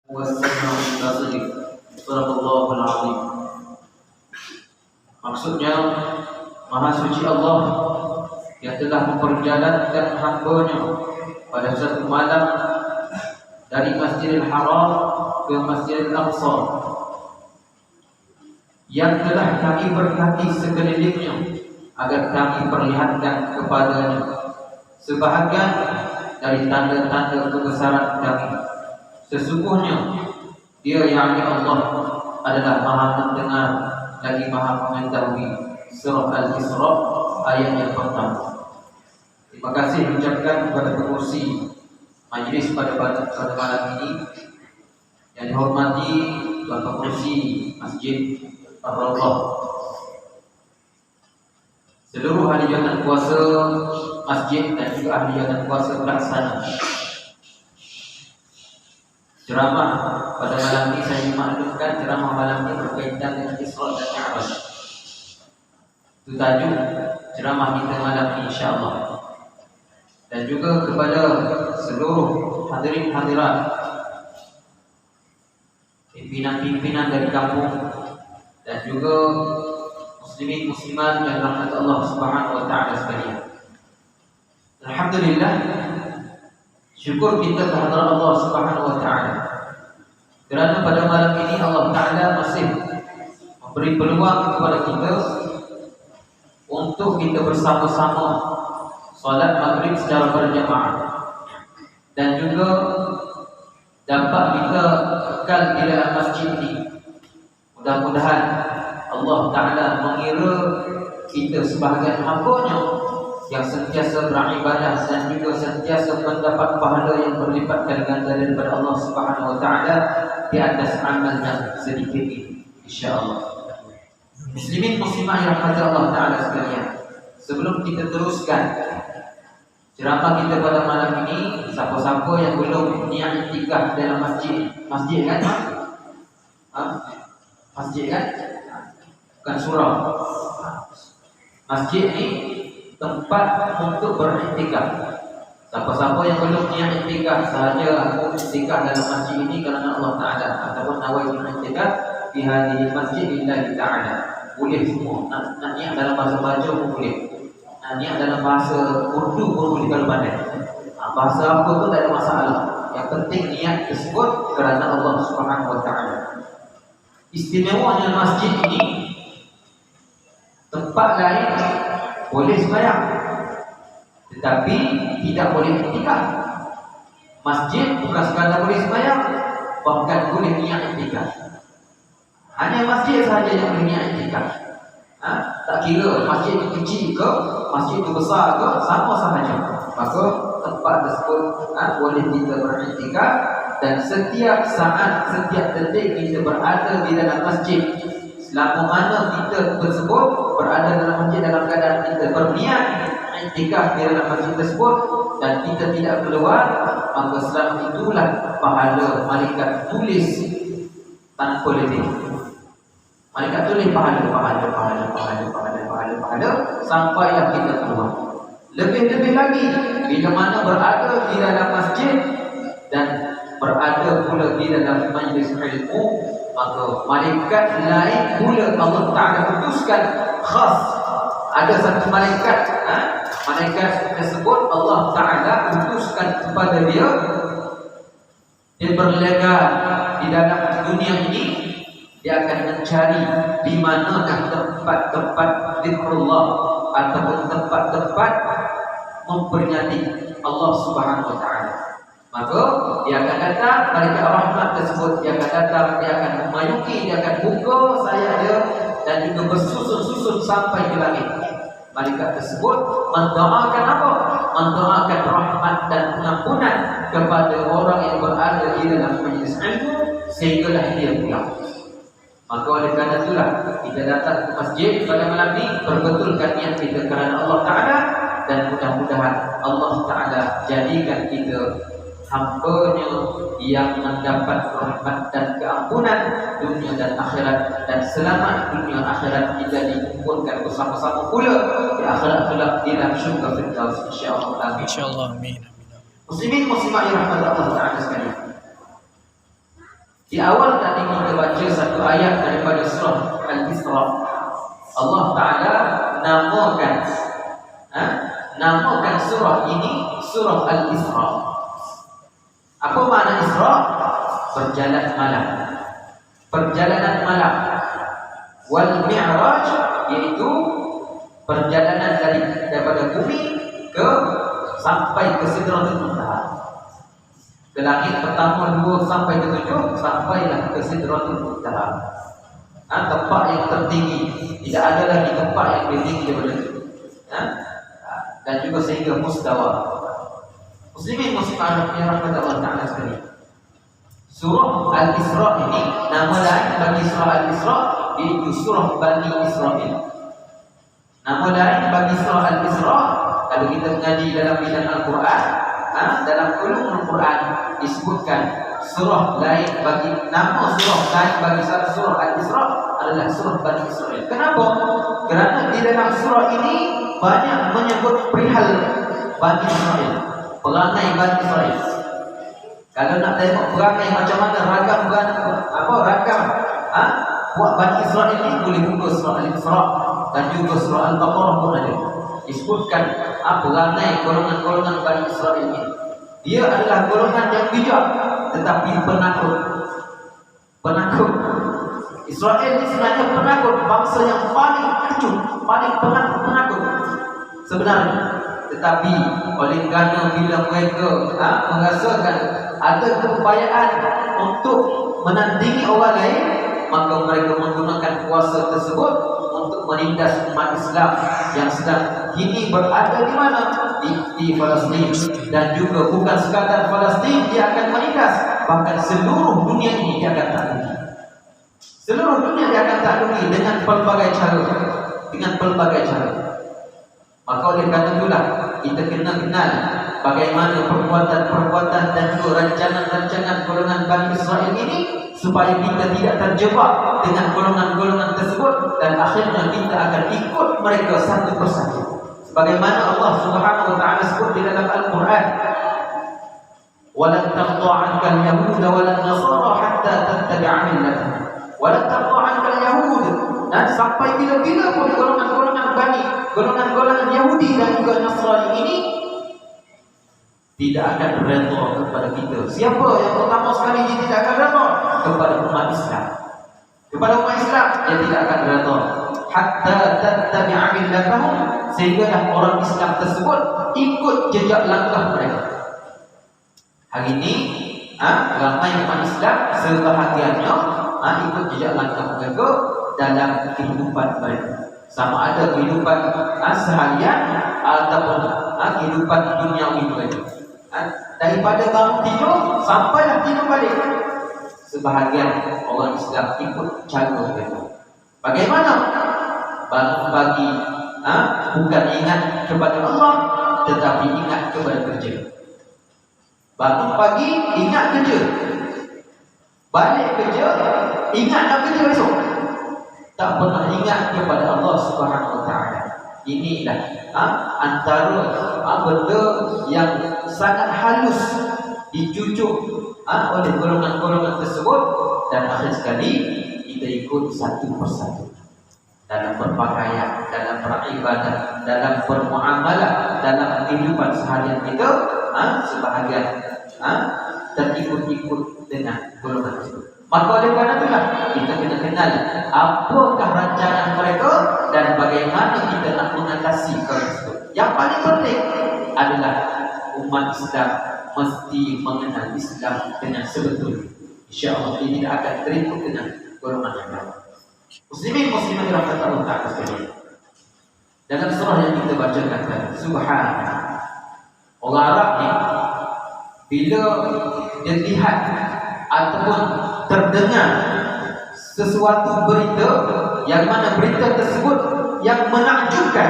والسمع البصير صدق Allahul Azim. Maksudnya Maha Suci Allah yang telah memperjalankan hamba-Nya pada satu malam dari Masjidil Haram ke Masjidil Aqsa, yang telah kami berkati sekelilingnya agar kami perlihatkan kepadanya sebahagian dari tanda-tanda kebesaran kami. Sesungguhnya Dia yakni Allah adalah Maha mendengar lagi Maha mengetahui. Surah Al-Isra ayat yang pertama. Terima kasih ucapkan kepada pengurusi majlis pada malam ini yang dihormati Tuan Pengurusi Masjid Ar-Rawdah, seluruh ahli jawatan kuasa masjid dan juga ahli jawatan kuasa pelaksana. Ceramah pada malam ini saya dimaklumkan ceramah malam ini berkaitan dengan Isra dan Mi'raj. Itu tajuk ceramah kita malam ini insya-Allah. Dan juga kepada seluruh hadirin hadirat, pimpinan-pimpinan dari kampung dan juga muslimin muslimat yang dirahmati Allah Subhanahu wa taala sekalian. Alhamdulillah, syukur kita kehadirat Allah Subhanahu wa taala kerana pada malam ini Allah Taala masih memberi peluang kepada kita untuk kita bersama-sama solat maghrib secara berjamaah dan juga dapat kita kekal di dalam masjid ini. Mudah-mudahan Allah Taala mengira kita sebahagian hamba-Nya yang sentiasa beribadah dan juga sentiasa mendapat pahala yang berlipat ganda daripada Allah Subhanahu wa taala di atas amalnya sedikit ini insya-Allah. Muslimin muslimat yang dirahmati Allah taala sekalian, sebelum kita teruskan ceramah kita pada malam ini, siapa-siapa yang belum niat iktikaf dalam masjid kan? Masjid kan? Bukan surau. Masjid ni tempat untuk beriktikaf. Siapa-siapa yang belum niat iktikaf sahaja aku iktikaf dalam masjid ini kerana Allah Taala ataupun nawai iktikaf di hadhihi masjid lillahi taala, boleh semua. Nak niat dalam bahasa Bajo pun boleh. Nak niat dalam bahasa Urdu pun boleh kalau pandai. Bahasa apa pun tak ada masalah. Yang penting niat tersebut kerana Allah Subhanahu wa taala. Istimewanya masjid ini, tempat lain boleh sembahyang tetapi tidak boleh iktikaf. Masjid bukan sekadar boleh sembahyang, bahkan boleh niat iktikaf. Hanya masjid sahaja yang boleh niat iktikaf. Tak kira masjid itu kecil ke, masjid itu besar ke, sama sahaja. Maka tempat tersebut boleh kita beriktikaf. Dan setiap saat, setiap detik kita berada di dalam masjid, selama mana kita tersebut berada dalam masjid dalam keadaan kita berniat iktikaf di dalam masjid tersebut dan kita tidak keluar, maka selama itulah pahala malaikat tulis tanpa lebih. Malaikat tulis pahala sampailah kita keluar. Lebih-lebih lagi bila mana berada di dalam masjid dan berada pula di dalam majlis ilmu, maka malaikat lain pula Allah Taala putuskan khas. Ada satu malaikat, malaikat tersebut Allah Taala putuskan kepada dia berlega di dalam dunia ini. Dia akan mencari di manakah tempat-tempat zikrullah ataupun tempat-tempat memperingati Allah Subhanahu wa taala. Maka dia akan datang, malaikat rahmat tersebut dia akan datang, dia akan memayungi, dia akan buka sayap dia dan juga bersusun-susun sampai ke langit. Malaikat tersebut mendoakan apa? Mendoakan rahmat dan pengampunan kepada orang yang berada di dalam majlis ilmu sehinggalah dia pulang. Maka oleh kerana itulah kita datang ke masjid pada malam ini, perbetulkan niat kita kerana Allah Taala dan mudah-mudahan Allah Taala jadikan kita hamba-Nya yang mendapat rahmat dan keampunan dunia dan akhirat, dan selamat dunia akhirat kita dikumpulkan bersama-sama pula di akhirat kelak di dalam syurga Firdaus insya-Allah. Amin. Insyaallah amin. Muslimin muslimat yang rahmat Allah Taala sekalian. Di awal tadi kita baca satu ayat daripada surah Al-Isra. Allah Ta'ala namakan surah ini surah Al-Isra. Apa makna Isra? Perjalanan malam. Perjalanan malam. Wal Mi'raj yaitu perjalanan daripada bumi ke sampai ke Sidratul Muntaha. Ke langit pertama, 2 sampai ke 7, sampailah ke Sidratul Muntaha. Tempat yang tertinggi. Tidak ada lagi tempat yang lebih tinggi daripada itu. Dan juga sehingga mustawa. Muslimin muslimat yang rahmat Allah Ta'ala sekalian. Surah Al-Isra ini nama lain bagi surah Al-Isra iaitu surah Bani Israel. Nama lain bagi surah Al-Isra kalau kita mengaji dalam bidang Al-Quran, dalam ulumul Quran disebutkan surah lain bagi nama surah lain bagi surah Al-Isra adalah surah Bani Israel. Kenapa? Kerana di dalam surah ini banyak menyebut perihal Bani Israel, perangai Bani Israel. Kalau nak tengok perangai macam mana ragam buat Bani Israel ini, boleh buka surah Al-Isra dan juga surah Al-Baqarah pun ada. Disebutkan perangai golongan-golongan Bani Israel ini. Dia adalah golongan yang bijak tetapi penakut. Israel ini sebenarnya penakut, bangsa yang paling kecut, paling penakut sebenarnya. Tetapi oleh kerana bila mereka merasakan ada keupayaan untuk menandingi orang lain, maka mereka menggunakan kuasa tersebut untuk menindas umat Islam yang sedang kini berada di mana? Di Palestin. Dan juga bukan sekadar Palestin dia akan menindas, bahkan seluruh dunia ini dia akan takluki. Seluruh dunia dia akan takluki dengan pelbagai cara. Maka oleh kerana itulah kita kena kenal bagaimana perbuatan-perbuatan dan juga rancangan-rancangan golongan Bani Israel ini, supaya kita tidak terjebak dengan golongan-golongan tersebut dan akhirnya kita akan ikut mereka satu persatu. Sebagaimana Allah Subhanahu wa taala sebut di dalam Al-Quran, "Walan tarda 'anka al-yahud walan nasara hatta tattabi'a millatahum." Walan tarda 'anka al-yahud, dan sampai bila-bila pun golongan Yahudi dan juga Nasrani ini tidak akan redha kepada kita. Siapa yang pertama sekali dia tidak akan redha? Kepada umat Islam. Kepada umat Islam dia tidak akan redha hatta tattabi'a millatahum, sehinggalah orang Islam tersebut ikut jejak langkah mereka. Hari ini ramai umat Islam sebahagiannya ikut jejak langkah mereka dalam kehidupan mereka. Sama ada kehidupan seharian ataupun kehidupan duniawi mereka. Daripada bangun tidur sampailah tidur balik, sebahagian orang Islam ikut cara mereka. Bagaimana? Bangun pagi bukan ingat kepada Allah, tetapi ingat kepada kerja. Bangun pagi ingat kerja, balik kerja ingat nak kerja besok, tak pernah ingat kepada Allah Subhanahu wa taala. Inilah antara benda yang sangat halus dicucuk oleh golongan-golongan tersebut, dan akhir sekali kita ikut satu persatu dalam berpakaian, dalam beribadah, dalam bermuamalah, dalam kehidupan seharian kita. Sebahagian terikut-ikut dengan golongan tersebut. Maka oleh kerana itulah kita kena kenal apakah rancangan mereka dan bagaimana kita nak mengatasi perkara tersebut. Yang paling penting adalah umat Islam mesti mengenal Islam dengan sebetulnya. InsyaAllah dia tidak akan terikut dengan golongan yang lain. Muslimin muslimat dirahmati Allah Ta'ala sekalian. Dalam surah yang kita bacakan tadi, Subhanallah, orang Arab ni bila dia lihat ataupun terdengar sesuatu berita yang mana berita tersebut yang menakjubkan,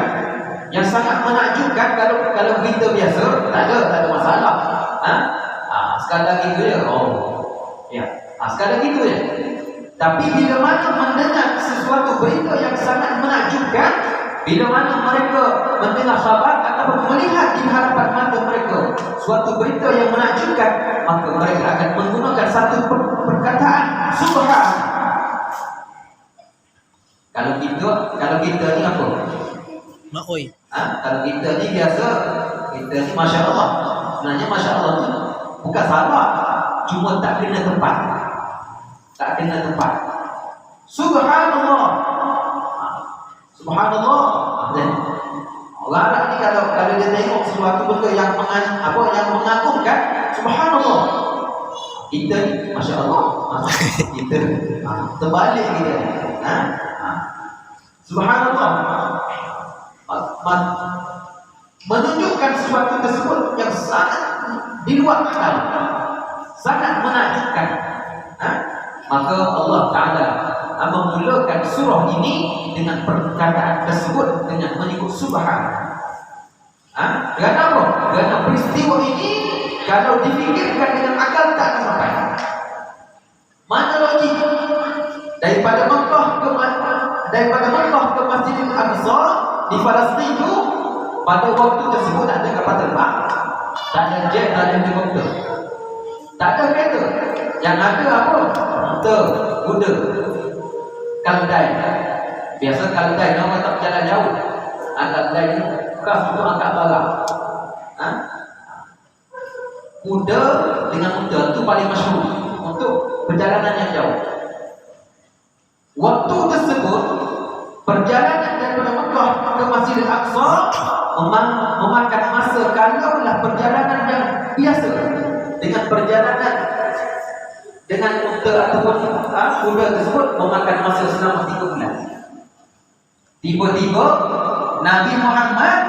yang sangat menakjubkan, kalau berita biasa tak ada masalah. Sekadar gitu je. Sekadar gitu je. Tapi bila mana mendengar sesuatu berita yang sangat menakjubkan, bila mana mereka mendengar khabar ataupun melihat di hadapan mata mereka suatu berita yang menakjubkan, maka mereka akan menggunakan satu perkataan kalau kita ni apa? Makoi. Kalau kita ni biasa, kita ni Masya Allah. Sebenarnya Masya Allah ni bukan salah, cuma tak kena tempat. Tak kena tempat. Subhanallah. Subhanallah. Orang Arab ni kalau dia tengok sesuatu benda yang yang mengagumkan, Subhanallah. Kita ni Masya Allah. Kita terbalik kita. Subhanallah. Menunjukkan sesuatu tersebut yang sangat di luar akal, sangat menakjubkan. Maka Allah Ta'ala memulakan surah ini dengan perkataan tersebut dengan menyebut Subhan. Kenapa? Kerana peristiwa ini kalau difikirkan dengan akal tak akan sampai. Mana logik? Daripada Mekah ke Masjidil Aqsa di Palestin itu, pada waktu tersebut tak ada kapal terbang, tak ada jet, tak ada helikopter, tak ada kereta. Yang ada apa? Kuda, keldai. Biasa keldai orang tak berjalan jauh. Keldai ni khas untuk angkat barang. Kuda dengan kuda itu paling masyhur untuk perjalanan yang jauh. Waktu tersebut perjalanan daripada Mekah ke Masjidil Aqsa memakan masa, kalaulah perjalanan yang biasa, dengan perjalanan dengan kuda ataupun kuda tersebut memakan masa selama 3 bulan. Tiba-tiba Nabi Muhammad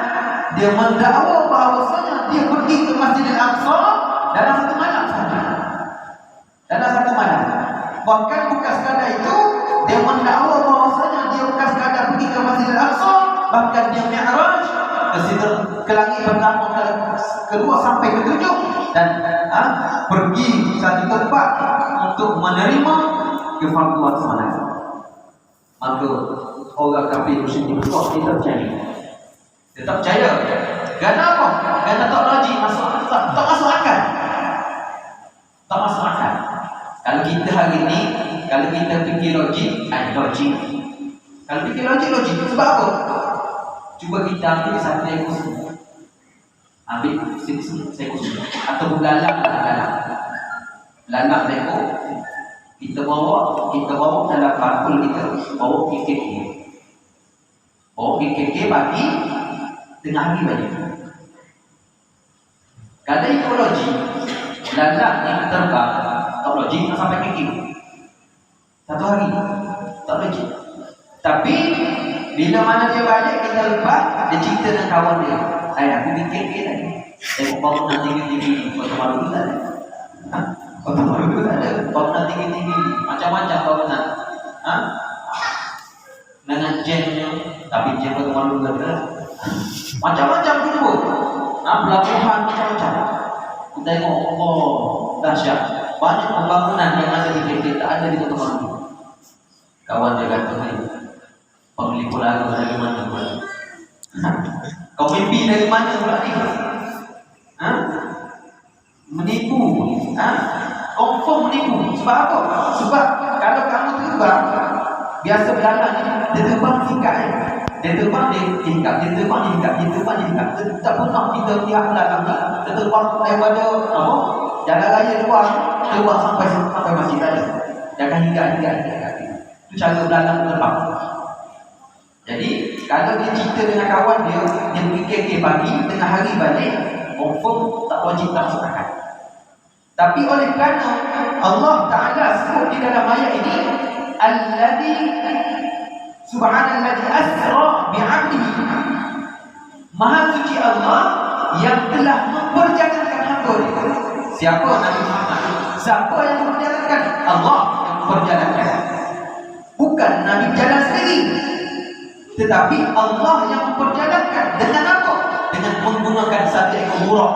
dia mendakwa bahawasanya dia pergi ke Masjidil Aqsa dalam satu malam sahaja. Dalam satu malam. Bahkan bukan sekadar itu, dia mendakwa bahawasanya dia bukan sekadar pergi ke Masjidil Aqsa, bahkan dia mi'raj ke langit pertama, kedua sampai ketujuh, dan pergi satu tempat untuk menerima kefarduan salat. Maka orang kafir musyrik tetap percaya. Kenapa? Kerana tak logik, tak masuk akal. Tak masuk akal. Kalau kita hari ni, kalau kita fikir logik. Kalau fikir logik. Sebab apa? Cuba kita ambil satu ekor semua. Ambil seekor semua. Atau lalang. Lalang ekor. Kita bawa dalam bakul kita. Bawa KKK bagi tengah hari balik. Kalau ikut logik, lalang yang terbang tak logik nak sampai KK satu hari, tak logik. Tapi bila mana dia balik, kita lepas, dia cerita dengan kawan dia, aku pergi KK tadi, tengok bangunan tinggi-tinggi, Kota Maru tak ada. Kota Maru tak ada, bangunan tinggi-tinggi, macam-macam bangunan. Dengan jamnya, tapi jam Kota Maru tak ada. Macam-macam tu, pelabuhan macam-macam. Kita tengok, dahsyat. Banyak pembangunan yang ada di KK tak ada di Kota Maru. Kawan dia kata, pemilik lagu dari mana pula? Kau mimpi dari mana pula ni? Menipu. Confirm menipu. Sebab apa? Sebab kalau kamu terbang, biasa berjalan ni, dia terbang tingkat. Dia terbang tingkat. Tak pernah kita tiap belakang ni, dia terbang daripada jalan raya luar, terbang sampai masjid tadi. Jangan hingga. Itu cara belakang terbang. Jadi kalau dia cerita dengan kawan dia pergi KK pagi, tengah hari balik, confirm tak logik, tak masuk akal. Tapi oleh kerana Allah Ta'ala sebut di dalam ayat ini, alladhi subhanalladhi asra bi'abdihi, Maha suci Allah yang telah memperjalankan hamba dia. Siapa? Nabi Muhammad. Siapa yang memperjalankan? Allah yang memperjalankan. Bukan Nabi jalan sendiri, tetapi Allah yang memperjalankan. Dengan apa? Dengan menggunakan satu ekor buruk.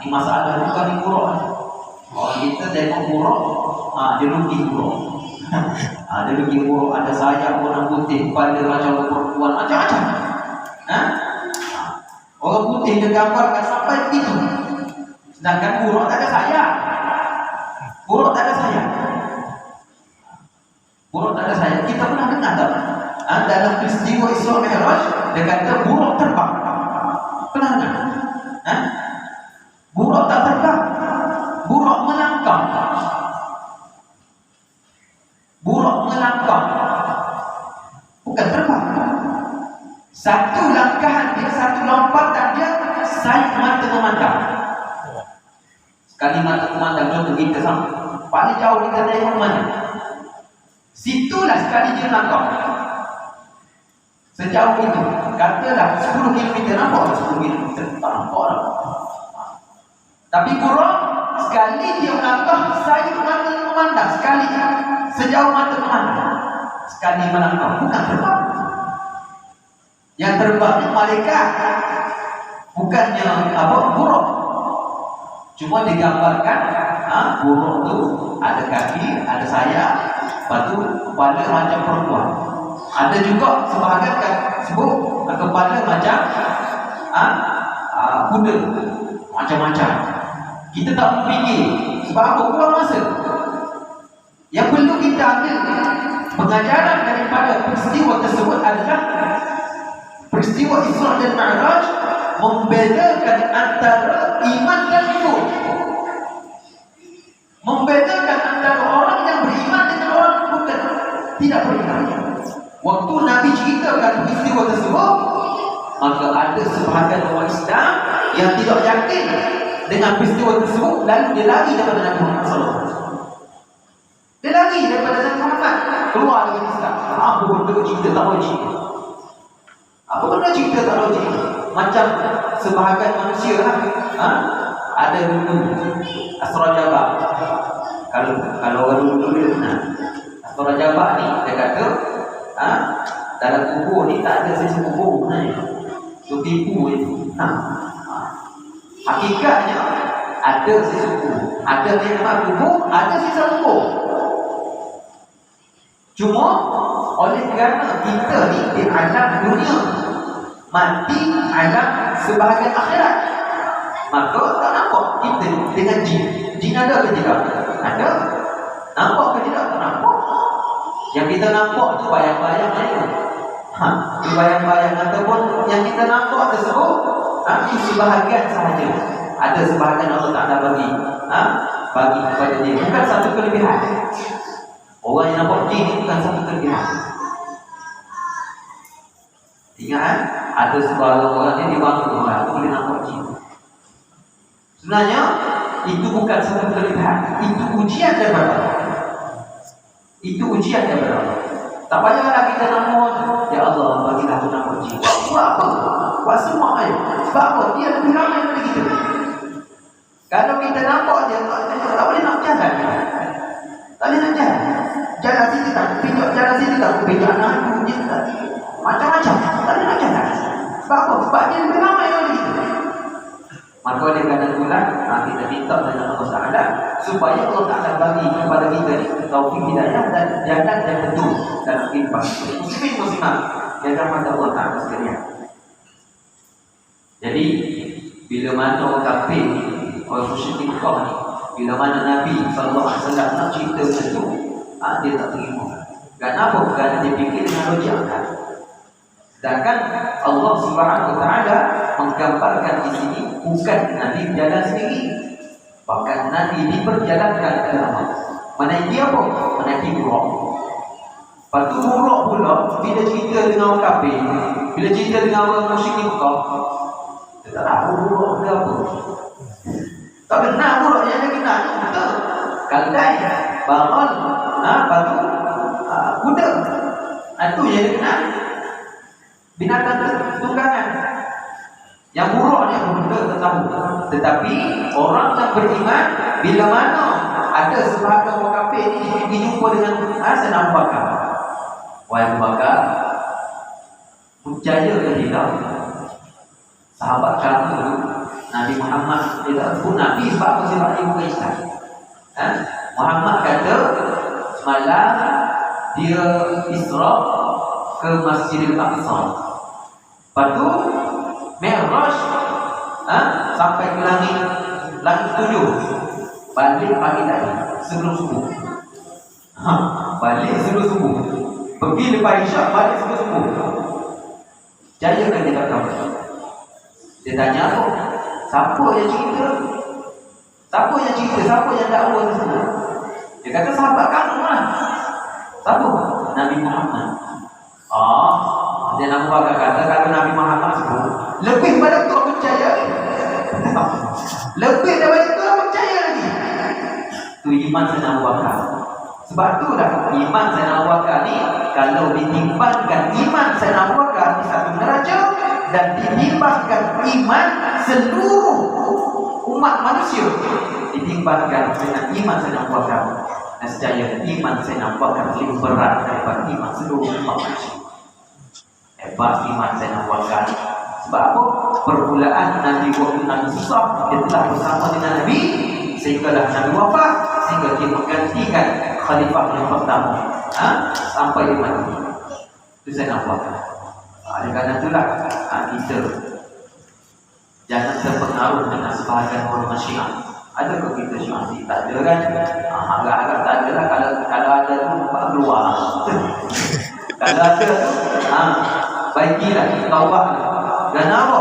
Ini masalah juga di buruk. Orang kita tengok buruk, dia rugi buruk. Dia rugi buruk. Ada sayap warna putih, pada macam perempuan, macam-macam. Orang putih dia gambarkan sampai begitu. Sedangkan buruk tak ada sayap. Buruk tak ada sayap. Kita pernah dengar tak? Dia kata buruk terbang. Pernah tak? Ha? Buruk tak terbang. Buruk melangkah. Buruk melangkah. Bukan terbang. Satu langkahan dia, satu lompatan dia, saya mata memandang. Sekali mata memandang, contoh kita sama. Paling jauh kita tengok mana? Situlah sekali dia langkah. Sejauh itu, katalah 10 km, nampak 10 km, tak nampak lah. Tapi buruk, sekali dia melangkah, saya mata memandang. Sekali, sejauh mata memandang. Sekali melangkah, bukan terbang. Yang terbang itu malaikat, bukannya buruk. Cuma digambarkan, buruk tu ada kaki, ada sayap, lepas tu kepala macam perempuan. Ada juga sebahagian sebut kepala macam kuda, macam-macam. Kita tak berfikir sebab apa? Kurang masa. Yang perlu kita ambil pengajaran daripada peristiwa tersebut adalah peristiwa Isra dan Mi'raj membedakan antara iman dan kufur. Membedakan antara orang yang beriman dengan orang yang bukan tidak beriman. Waktu Nabi ceritakan peristiwa tersebut, maka ada sebahagian orang Islam yang tidak yakin dengan peristiwa tersebut, lalu dia lari daripada Nabi Muhammad SAW. Dia lari daripada Nabi Muhammad, keluar dari Islam. Apa benda cerita tak logik? Apa benda cerita tak logik? Macam sebahagian manusia ada dulu Asra Jabal. Kalau orang dulu dia kenal Asra Jabal ni, dia kata dalam kubur ni tak ada sisa kubur sebenarnya. So tipu itu. Hakikatnya ada sisa kubur, ada nikmat kubur, ada sisa kubur. Cuma oleh kerana kita ni di alam dunia, mati alam sebahagian akhirat, maka tak nampak kita dengan jin. Jin ada ke tidak? Ada. Nampak ke tidak? Tak nampak. Yang kita nampak tu bayang-bayang aja. Bayang-bayang ataupun yang kita nampak tersebut itu sebahagian sahaja. Ada sebahagian Allah Ta'ala bagi kepada dia. Bukan satu kelebihan. Orang yang nampak jin itu bukan satu kelebihan. Ingat, ada sebahagian orang yang dibangun orang itu boleh nampak jin. Sebenarnya itu bukan satu kelebihan. Itu ujian daripada Allah. Itu ujian daripada Allah. Tak payahlah kita namun, ya Allah, bagilah aku nampak jin. Buat apa? Buat semua air. Sebab apa? Dia lebih ramai daripada kita. Kalau kita nampak dia, tak boleh nak jalan. Tak boleh nak jalan. Jalan sini tak pinjak, jalan sini tak pinjak, anak dia tak. Macam-macam. Tak boleh nak jalan. Sebab apa? Sebab dia lebih ramai daripada kita. Maka oleh kerana itulah kita minta dengan Allah Ta'ala supaya Allah Ta'ala bagi kepada kita ni taufik hidayah dan jalan yang betul dalam kehidupan muslimin muslimat yang rahmat Allah Ta'ala sekalian. Jadi bila mana orang kafir, orang musyrik Mekah ni, bila mana Nabi SAW nak cerita macam tu, dia tak terima. Kenapa? Kerana dia fikir dengan logik akal. Sedangkan Allah Subhanahu Wa Taala menggambarkan di sini bukan Nabi berjalan sendiri, bahkan Nabi diperjalankan oleh Allah. Menaiki apa? Menaiki buruk. Lepas tu buruk pula bila cerita dengan orang kafir, bila cerita dengan orang musyrik Mekah, dia tak tahu buruk dia apa. Tak kenal buruk yang dia kenal betul. Kaldai, baron, batu, kuda. Itu yang dia kenal. Binatang tunggangan. Yang buruk ni benda tak tahu. Tetapi orang yang beriman, bila mana ada sebahagian orang kafir ni dijumpa dengan Sayyidina Abu Bakar. Wahai Abu Bakar, percaya ke tidak? Sahabat kamu Nabi Muhammad tidak pun Nabi sebab apa sebab dia bukan Islam. Muhammad kata semalam dia Isra ke Masjidil Aqsa. Lepas tu Mi'raj sampai ke langit 7. Balik pagi tadi sebelum subuh. Balik sebelum subuh. Pergi lepas isyak, balik sebelum subuh. Percaya kan dia kata? Dia tanya aku, siapa yang cerita? Siapa yang cerita? Siapa yang dakwa tersebut? Dia kata sahabat kamu lah. Siapa? Nabi Muhammad. Dia nak buat kata kalau Nabi Muhammad sebut, lebih pada tu aku percaya. Lebih daripada tu aku percaya lagi. Tu iman Sayyidina Abu Bakar. Sebab tu dah iman Sayyidina Abu Bakar ni kalau ditimbangkan iman Sayyidina Abu Bakar di satu derajat dan ditimbangkan iman seluruh umat manusia, ditimbangkan dengan iman Sayyidina Abu Bakar, nescaya iman Sayyidina Abu Bakar lebih berat daripada iman seluruh umat manusia. Hebat iman Sayyidina Abu Bakar. Sebab apa? Permulaan Nabi waktu Nabi susah, dia telah bersama dengan Nabi sehinggalah Nabi wafat, sehingga dia menggantikan khalifah yang pertama sampai dia mati. Itu Sayyidina Abu Bakar. Oleh kerana itulah kita jangan terpengaruh dengan sebahagian orang Syiah. Ada ke kita Syiah? Tak ada kan? Agak-agak tak ada lah. Kalau ada tu nampak keluar. Kalau ada tu baikilah, taubatlah. Dan apa?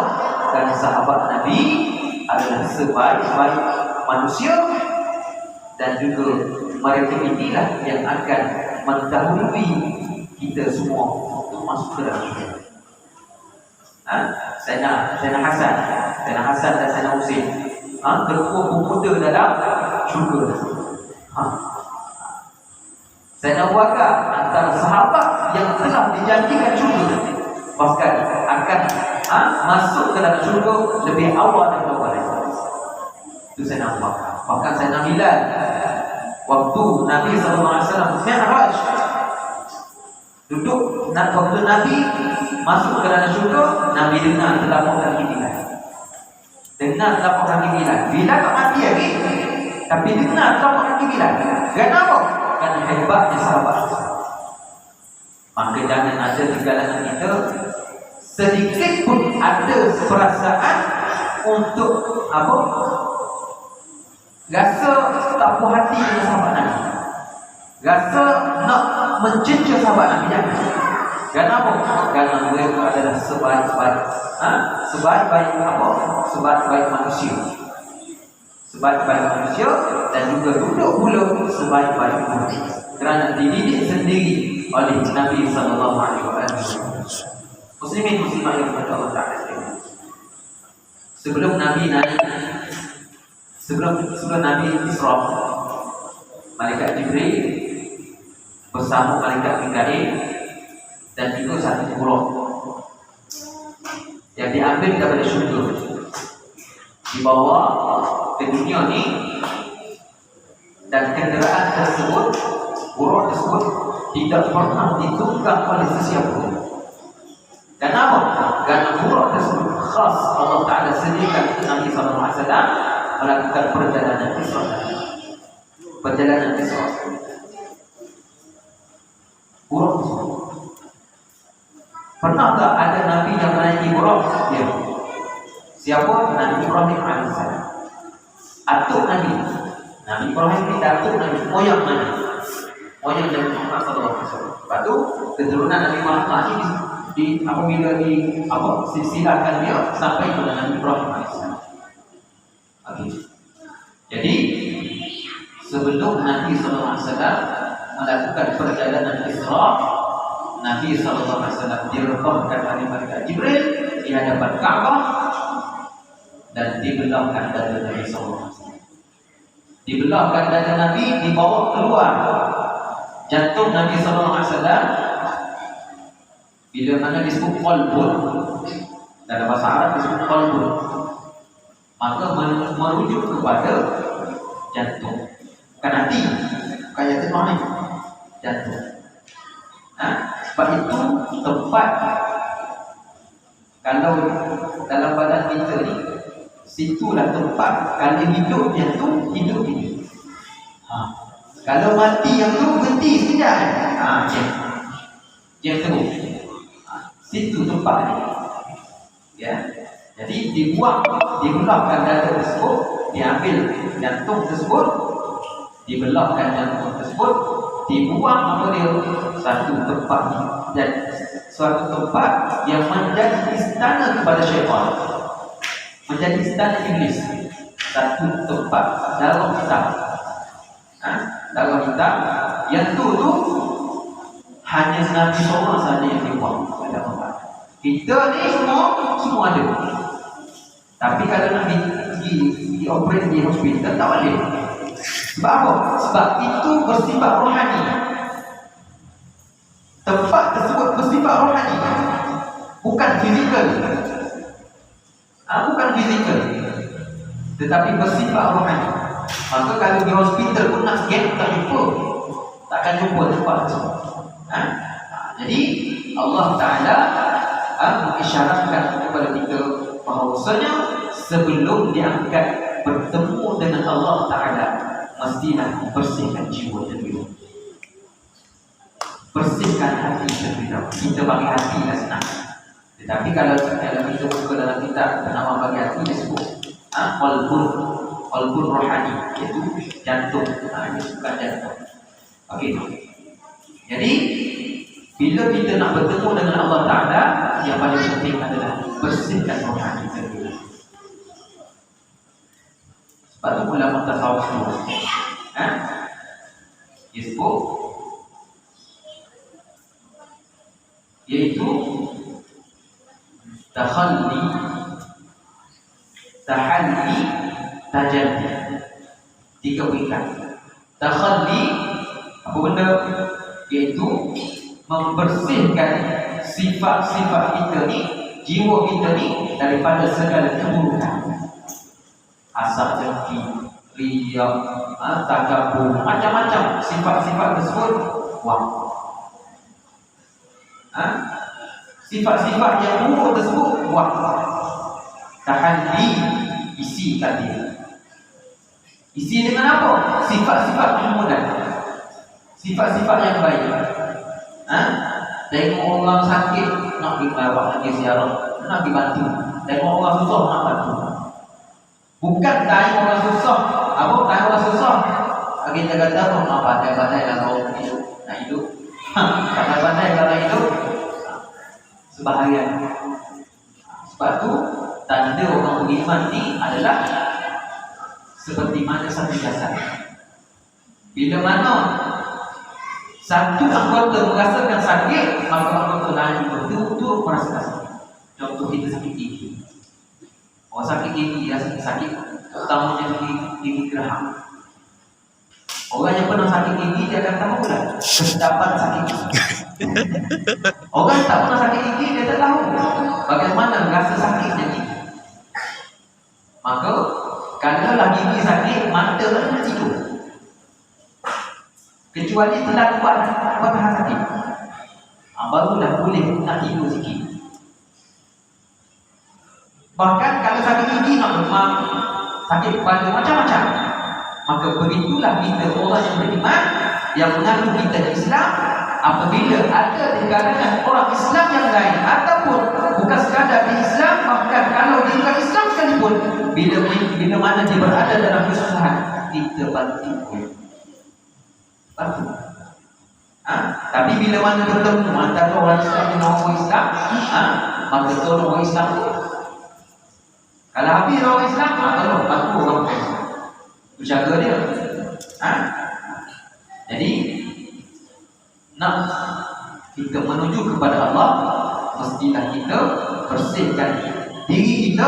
Dan sahabat Nabi adalah sebaik-baik manusia, dan juga mereka inilah yang akan mendahului kita semua untuk masuk ke dalam syurga. Sayyidina Hasan dan Sayyidina Husain berkumpul dalam syurga. Sayyidina Abu Bakar antara sahabat yang telah dijanjikan syurga, bahkan akan masuk ke dalam syurga lebih awal daripada orang lain. Itu Sayyidina Abu Bakar. Bahkan Sayyidina Bilal waktu Nabi SAW Mi'raj duduk, waktu Nabi masuk ke dalam syurga, Nabi dengar telapak kaki Bilal. Dengar telapak kaki Bilal. Bilal tak mati lagi, tapi dengar telapak kaki Bilal. Kenapa? Kerana hebatnya sahabat. Maka jangan ada di kalangan kita sedikit pun ada perasaan untuk apa? Rasa tak puas hati dengan sahabat Nabi, rasa nak mencerca sahabat Nabi. Jangan. Kenapa? Kerana mereka adalah sebaik-baik sebaik-baik manusia, sebaik-baik manusia, dan juga duduk pula sebaik-baik manusia, kerana dididik sendiri oleh Nabi sallallahu alaihi wasallam. Muslimin muslimat yang berkata Allah Ta'ala, sebelum Nabi naik, sebelum Nabi Isra, malaikat Jibril bersama malaikat Mikail dan juga satu buruk yang diambil daripada syurga dibawa ke dunia ni, dan kenderaan tersebut, buruk tersebut tidak pernah ditunggang oleh sesiapa. Kenapa? Kerana buruk tersebut khas Allah Ta'ala sediakan untuk Nabi SAW melakukan perjalanan Isra. Perjalanan Isra. Buruk tersebut. Pernah tak ada Nabi yang menaiki buruk? Ya. Siapa? Nabi Ibrahim AS. Atuk Nabi. Nabi Ibrahim ni datuk Nabi. Moyang Nabi. Moyang Nabi Muhammad SAW. Lepas tu keturunan Nabi Muhammad ni apabila silsilakan dia sampai kepada Nabi Ibrahim AS. Okay. Jadi sebelum Nabi SAW melakukan perjalanan Isra, Nabi SAW direbahkan oleh malaikat Jibril di hadapan Kaabah dan dibelahkan dada Nabi SAW. Dibelahkan dada Nabi, dibawa keluar jantung Nabi SAW. Bila mana disebut qalbun, dalam bahasa Arab disebut qalbun, maka merujuk kepada jantung, bukan hati, bukan jantung ni, jantung. Sebab itu tempat, kalau dalam badan kita ni, situlah tempat kalau hidupnya tu hidup ini. Kalau mati yang tu berhenti sekejap. Yang tu, situ tempat ni. Ya. Jadi dibelahkan dada tersebut, diambil jantung tersebut, dibelahkan jantung tersebut, dibuang apa dia satu tempat, dan suatu tempat yang menjadi istana kepada syaitan, menjadi istana iblis. Satu tempat dalam hitam, dalam hitam yang tu hanya Nabi SAW saja yang dibuat pada tempat. Kita ni semua ada. Tapi kalau nak di operate di hospital tak boleh. Sebab apa? Sebab itu bersifat rohani. Tempat tersebut bersifat rohani, bukan fizikal. Bukan fizikal, tetapi bersifat rohani. Maka kalau di hospital pun nak scan tak jumpa, takkan jumpa tempat tersebut. Jadi Allah Ta'ala mengisyaratkan kepada kita bahawasanya sebelum diangkat bertemu dengan Allah Ta'ala, mestilah bersihkan jiwa terlebih. Bersihkan hati terlebih dahulu. Kita bagi hati dah senang. Tetapi kalau kita buka dalam kitab nama bagi hati disebut qalbun rohani, iaitu jantung. Ini bukan jantung. Okey. Jadi bila kita nak bertemu dengan Allah Ta'ala, yang paling penting adalah bersihkan rohani terlebih dahulu. Sebab tu ulama tasawuf disebut yaitu tahalli, tajalli. 3 peringkat. Tahalli apa benda? Iaitu membersihkan sifat-sifat kita ni, jiwa kita ni daripada segala keburukan. Asap dengki, riak, takabur, macam-macam sifat-sifat tersebut buang. Sifat-sifat yang buruk tersebut buang. Tahalli, isi tadi. Isi dengan apa? Sifat-sifat kemudahan, sifat-sifat yang baik. Tengok orang sakit nak dibawa lagi ziarah, nak dibantu. Tengok orang susah nak bantu. Bukan tanya orang susah, tanya orang susah. Kita kata pandai-pandai lah kau hidup, nak hidup. Pandai-pandai kalau hidup sebahagian. Sebab tu tanda orang beriman ni adalah seperti mana satu jasad. Bila mana satu anggota merasakan sakit, maka anggota lain betul-betul merasakan sakit. Contoh kita sakit gigi. Orang sakit gigi, dia sakit utamanya gigi geraham. Orang yang pernah sakit gigi, dia akan tahu lah kesedapan sakit gigi. Orang yang tak pernah sakit gigi, dia tak tahu bagaimana rasa sakitnya gigi. Maka kalau lah gigi sakit, mata tak nak tidur, kecuali telah buat tahan sakit, barulah boleh nak tidur sikit. Bahkan kalau sakit gigi, nak demam, sakit kepala, macam-macam. Maka begitulah kita orang yang beriman, yang mengaku kita Islam, apabila ada di kalangan orang Islam yang lain, ataupun bukan sekadar di Islam, bahkan kalau di luar Islam sekalipun, bila mana dia berada dalam kesusahan, kita bantu. Tapi bila mana bertemu antara orang Islam dengan orang Islam, maka tolong orang Islam tu. Kalau habis orang Islam, tolong bantu orang Islam, jaga dia. Jadi nak kita menuju kepada Allah, mestilah kita bersihkan diri kita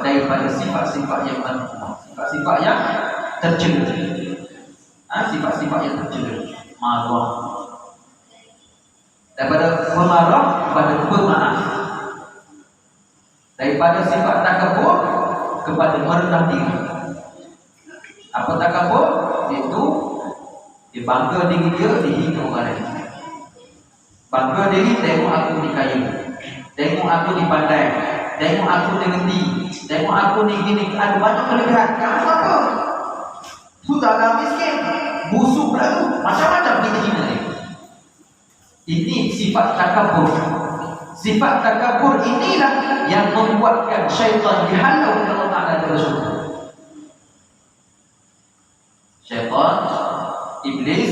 daripada sifat-sifat yang mazmumah, sifat-sifat yang tercela. Sifat-sifat yang tercela, marah, daripada pemarah kepada pemaaf, daripada sifat takabur kepada merendah diri. Apa takabur? Iaitu dia bangga diri dia, dihina orang lain. Bangga diri, tengok aku ni kaya, tengok aku ni pandai, tengok aku ni ngerti, tengok aku ni gini, ada banyak kelebihan. Kamu apa? Sudahlah miskin, busuk lalu, macam-macam kita hina dia. Ini sifat takabur. Sifat takabur inilah yang membuatkan syaitan dihalau oleh Allah Ta'ala dari syurga. Syaitan, iblis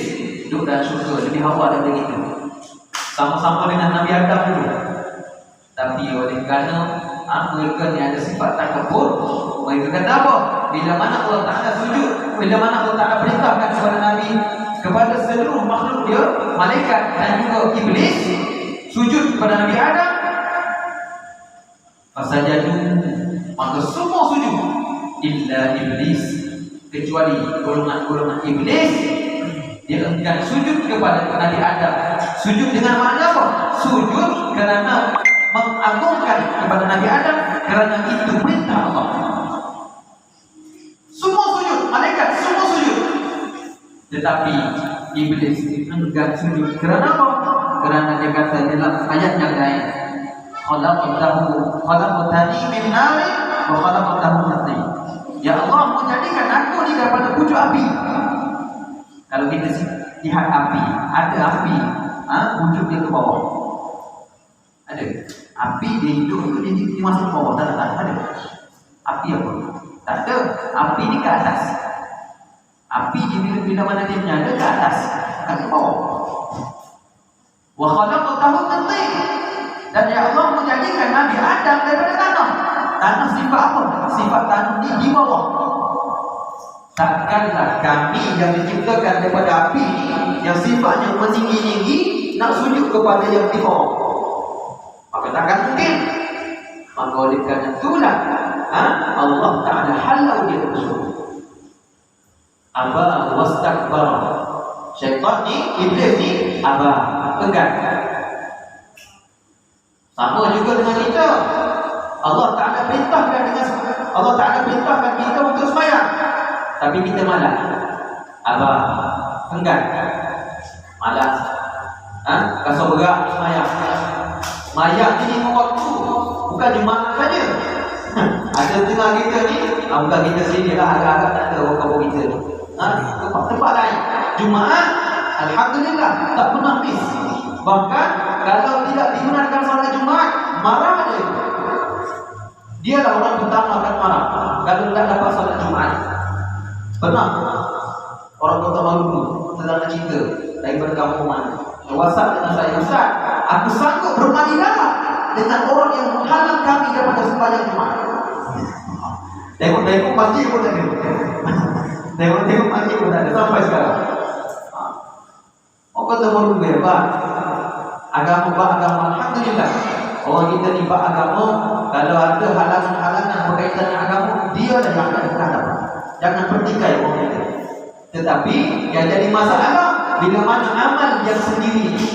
duduk dalam syurga lebih awal daripada kita. sama-sama dengan Nabi Adam dulu. Tapi oleh kerana mereka ni ada sifat takabur, mereka kata apa? Bila mana Allah Ta'ala sujud, bila mana Allah Ta'ala perintahkan kepada Nabi, kepada seluruh makhluk dia, malaikat dan juga iblis sujud kepada Nabi Adam, fasajadu, maka semua sujud illa iblis, kecuali golongan-golongan iblis. Dia enggan sujud kepada Nabi Adam. Sujud dengan makna apa? Sujud kerana mengagungkan kepada Nabi Adam, kerana itu perintah Allah. Semua sujud, malaikat semua sujud. Tetapi iblis enggan sujud kerana apa? Kerana dia kata dalam ayat yang lain, khalaqtani min nari wa khalaqtahu min tin. Ya Allah, menjadikan aku ni daripada pucuk api. Kalau kita lihat api, ada api, wujud dia ke bawah. Ada. Api dia hidup itu dia masuk ke bawah, tak ada. Api apa? Tak ada. Api ni ke atas. Api dia bila mana dia menyala ke atas, bukan ke bawah. Wa khalaqtahu min tin. Dan ya Allah menjadikan Nabi Adam daripada tanah. Tanah sifat apa? Sifat tanah ni di bawah. Takkanlah kami yang diciptakan daripada api yang sifatnya meninggi-tinggi nak sujud kepada yang di bawah. Maka takkan mungkin. Maka oleh kerana itulah Allah Ta'ala halau dia tersebut. Aba wastakbar. Syaitan ni, iblis ni aba, enggan. Sama juga dengan kita. Allah Ta'ala perintahkan kita untuk sembahyang, tapi kita malas. Abah, enggan, malas. Kasar berat sembahyang. Sembahyang ni 5 waktu, bukan Jumaat saja. Ada tengah kita ni, bukan kita sini lah, agak-agak tak ada orang kampung kita ni. Tempat lain Jumaat, alhamdulillah tak pernah miss. Bahkan kalau tidak digunakan solat Jumaat, marah dia. Dialah orang pertama akan marah kalau tidak dapat solat Jumaat. Pernah orang Kota Maluku sedang cerita daripada kampung mana, WhatsApp dengan saya, Ustaz, aku sanggup bermandi darah dengan orang yang menghalang kami daripada sembahyang Jumaat. Tengok masjid pun tak ada. Tengok masjid pun tak ada sampai sekarang. Orang Kota Maluku hebat. Agama, alhamdulillah. Orang kita ni agama, kalau ada halangan-halangan berkaitan dengan agama, dia dah yang akan berhadapan. Jangan pertikai orang kita. Tetapi yang jadi masalah bila mana amal yang sendiri ni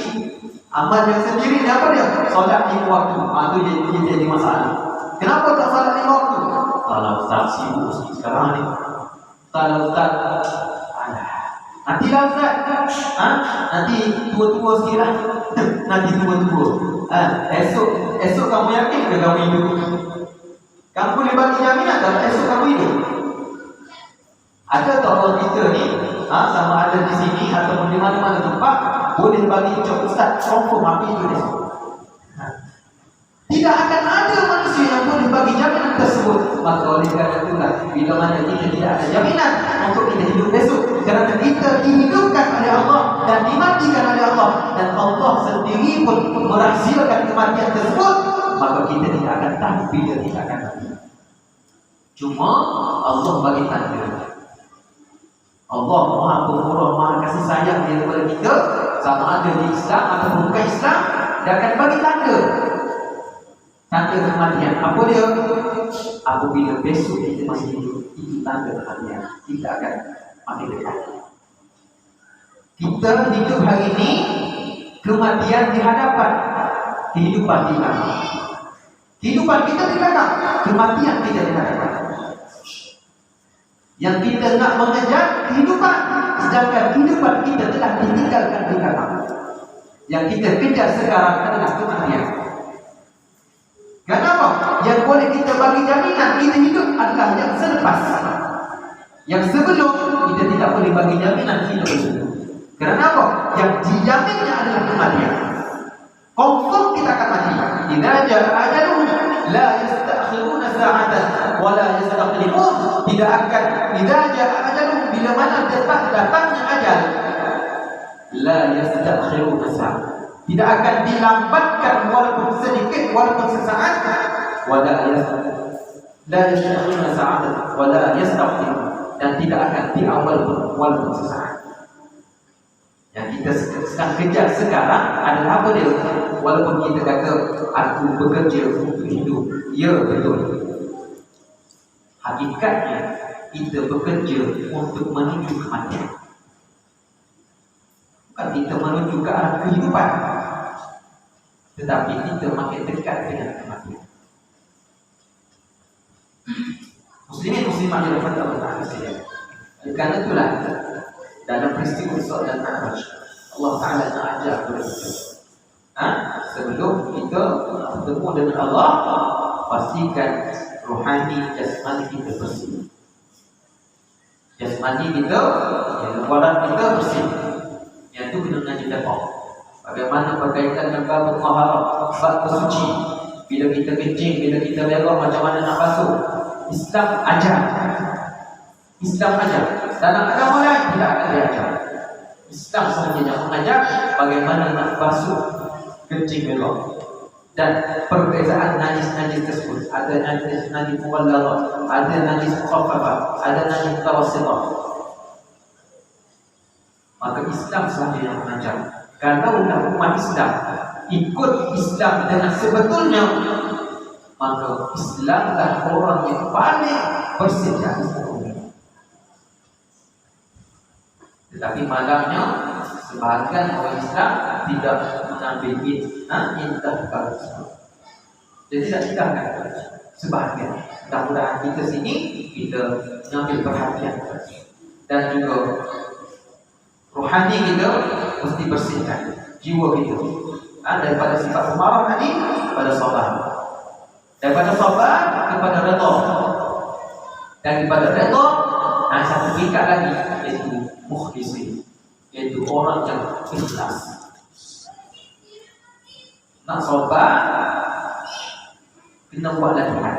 apa dia? Solat 5 waktu. Itu dia jadi masalah. Kenapa tak solat 5 waktu? Kalau Ustaz sibuk sekarang ni. Kalau Ustaz nantilah Ustaz, nanti tua-tua sikit lah. Nanti tua-tua. Esok kamu yakin ke kamu hidup? Kamu boleh bagi jaminan tak esok kamu hidup? Ada tak orang kita ni, sama ada di sini ataupun di mana-mana tempat, boleh bagi ucap Ustaz confirm apa itu esok? Tidak akan ada manusia yang boleh bagi jaminan tersebut. Maka oleh kerana itulah, bila mana kita tidak ada jaminan untuk kita hidup besok, kerana kita dihidupkan oleh Allah dan dimatikan oleh Allah, dan Allah sendiri pun merahsiakan kematian tersebut, maka kita tidak akan tahu bila kita akan mati. Cuma Allah bagi tanda. Allah Maha Pemurah, Maha Kasih Sayang dia kepada kita, sama ada di Islam atau bukan Islam, dia akan bagi tanda. Tanda kematian. Apa dia? Apabila besok kita masih hidup, itu tanda kematian. Kita akan mati dekat. Kita hidup hari ini, kematian di hadapan, kehidupan di belakang. Kehidupan kita di belakang, kematian kita di hadapan. Yang kita nak mengejar kehidupan, sedangkan kehidupan kita telah ditinggalkan di belakang. Yang kita kejar sekarang adalah kematian. Kenapa? Yang boleh kita bagi jaminan kita hidup adalah yang selepas. Yang sebelum kita tidak boleh bagi jaminan hidup. Kerana apa? Yang dijaminnya adalah kematian. Confirm kita akan mati. Idza jaa ajaluhum la yastakhiruna sa'atan wa la yastaqdimun. Tidak akan idza jaa ajaluhum, bila mana datangnya ajal, la yastakhiruna sa'atan, tidak akan dilambatkan walaupun sedikit, walaupun sesaat. Wala la yasta'khiruna sa'atan wala yastaqdim, dan tidak akan diawal walaupun sesaat. Yang kita sedang kejar sekarang adalah apa dia? Walaupun kita kata aku bekerja untuk hidup, ya betul. Hakikatnya kita bekerja untuk menuju kematian. Bukan kita menuju ke arah kehidupan, tetapi kita makin dekat dengan kematian. Muslimin muslimat yang dirahmati Allah Taala sekalian. Karena itulah dalam peristiwa Isra dan Mi'raj Allah Taala nak ajar kepada kita. Sebelum kita bertemu dengan Allah, pastikan rohani jasmani kita bersih. Jasmani kita, badan kita bersih. Yang itu kena ngaji dapat. Bagaimana berkaitan dengan bab taharah, bab bersuci. Bila kita kencing, bila kita berak, macam mana nak basuh. Islam ajar. Islam ajar. Dalam agama lain tidak ada diajar. Islam sebenarnya mengajar bagaimana nak basuh kencing berak. Dan perbezaan najis-najis tersebut. Ada najis muwallalah, ada najis khaffafah, ada najis tawassithah. Maka Islam sahaja yang mengajar. Kalau umat Islam ikut Islam dengan sebetulnya, maka Islamlah orang yang paling bersih di atas bumi. Tetapi malangnya sebahagian orang Islam tidak mengambil intah perkara tersebut. Jadi tidak tinggalkan sebahagian. Mudah-mudahan kita sini kita mengambil perhatian dan juga rohani kita mesti bersihkan jiwa kita daripada sifat marah tadi kepada sabar, daripada sabar kepada redha, daripada redha satu tingkat lagi iaitu mukhlisin, iaitu orang yang ikhlas. Nak sabar kena buat latihan.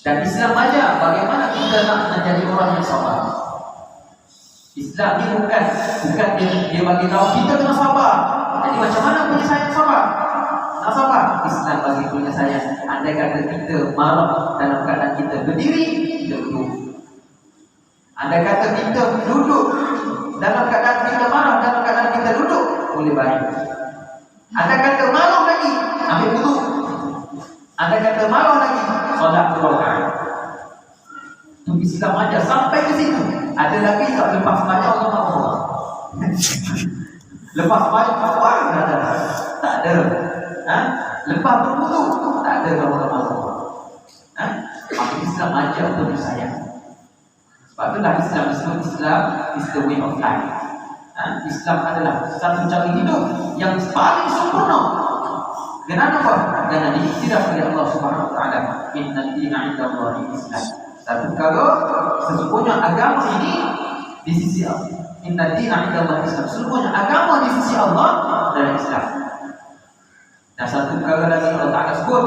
Dan Islam ajar bagaimana kita nak menjadi orang yang sabar. Islam ni bukan dia bagi tahu kita kena sabar. Jadi macam mana penyelesaian sabar? Nak sabar. Islam bagi penyelesaian. Andai kata kita marah dalam keadaan kita berdiri, kita duduk. Andai kata kita duduk dalam keadaan kita marah, dalam keadaan kita duduk, boleh baik. Andai kata marah lagi, ambil wudu. Andai kata marah lagi, solat 2 rakaat. Itu Islam ajar sampai ke situ. Ada lagi tak lepas sembahyang Allah Allah. Lepas sembahyang apa? Tak ada. Lepas berwudu tak ada Allah Allah. Maka Islam ajar untuk sayang. Sebab itulah Islam disebut Islam is the way of life. Islam adalah satu cara hidup yang paling sempurna. Kenapa? Kerana diiktiraf oleh Allah Subhanahu Wa Taala. Inna dina 'inda Allahi Islam. Satu perkara, sesungguhnya agama ini di sisi Allah. Inna dina 'inda Allahi Islam. Sesungguhnya agama di sisi Allah adalah Islam. Dan satu perkara lagi Allah Taala sebut,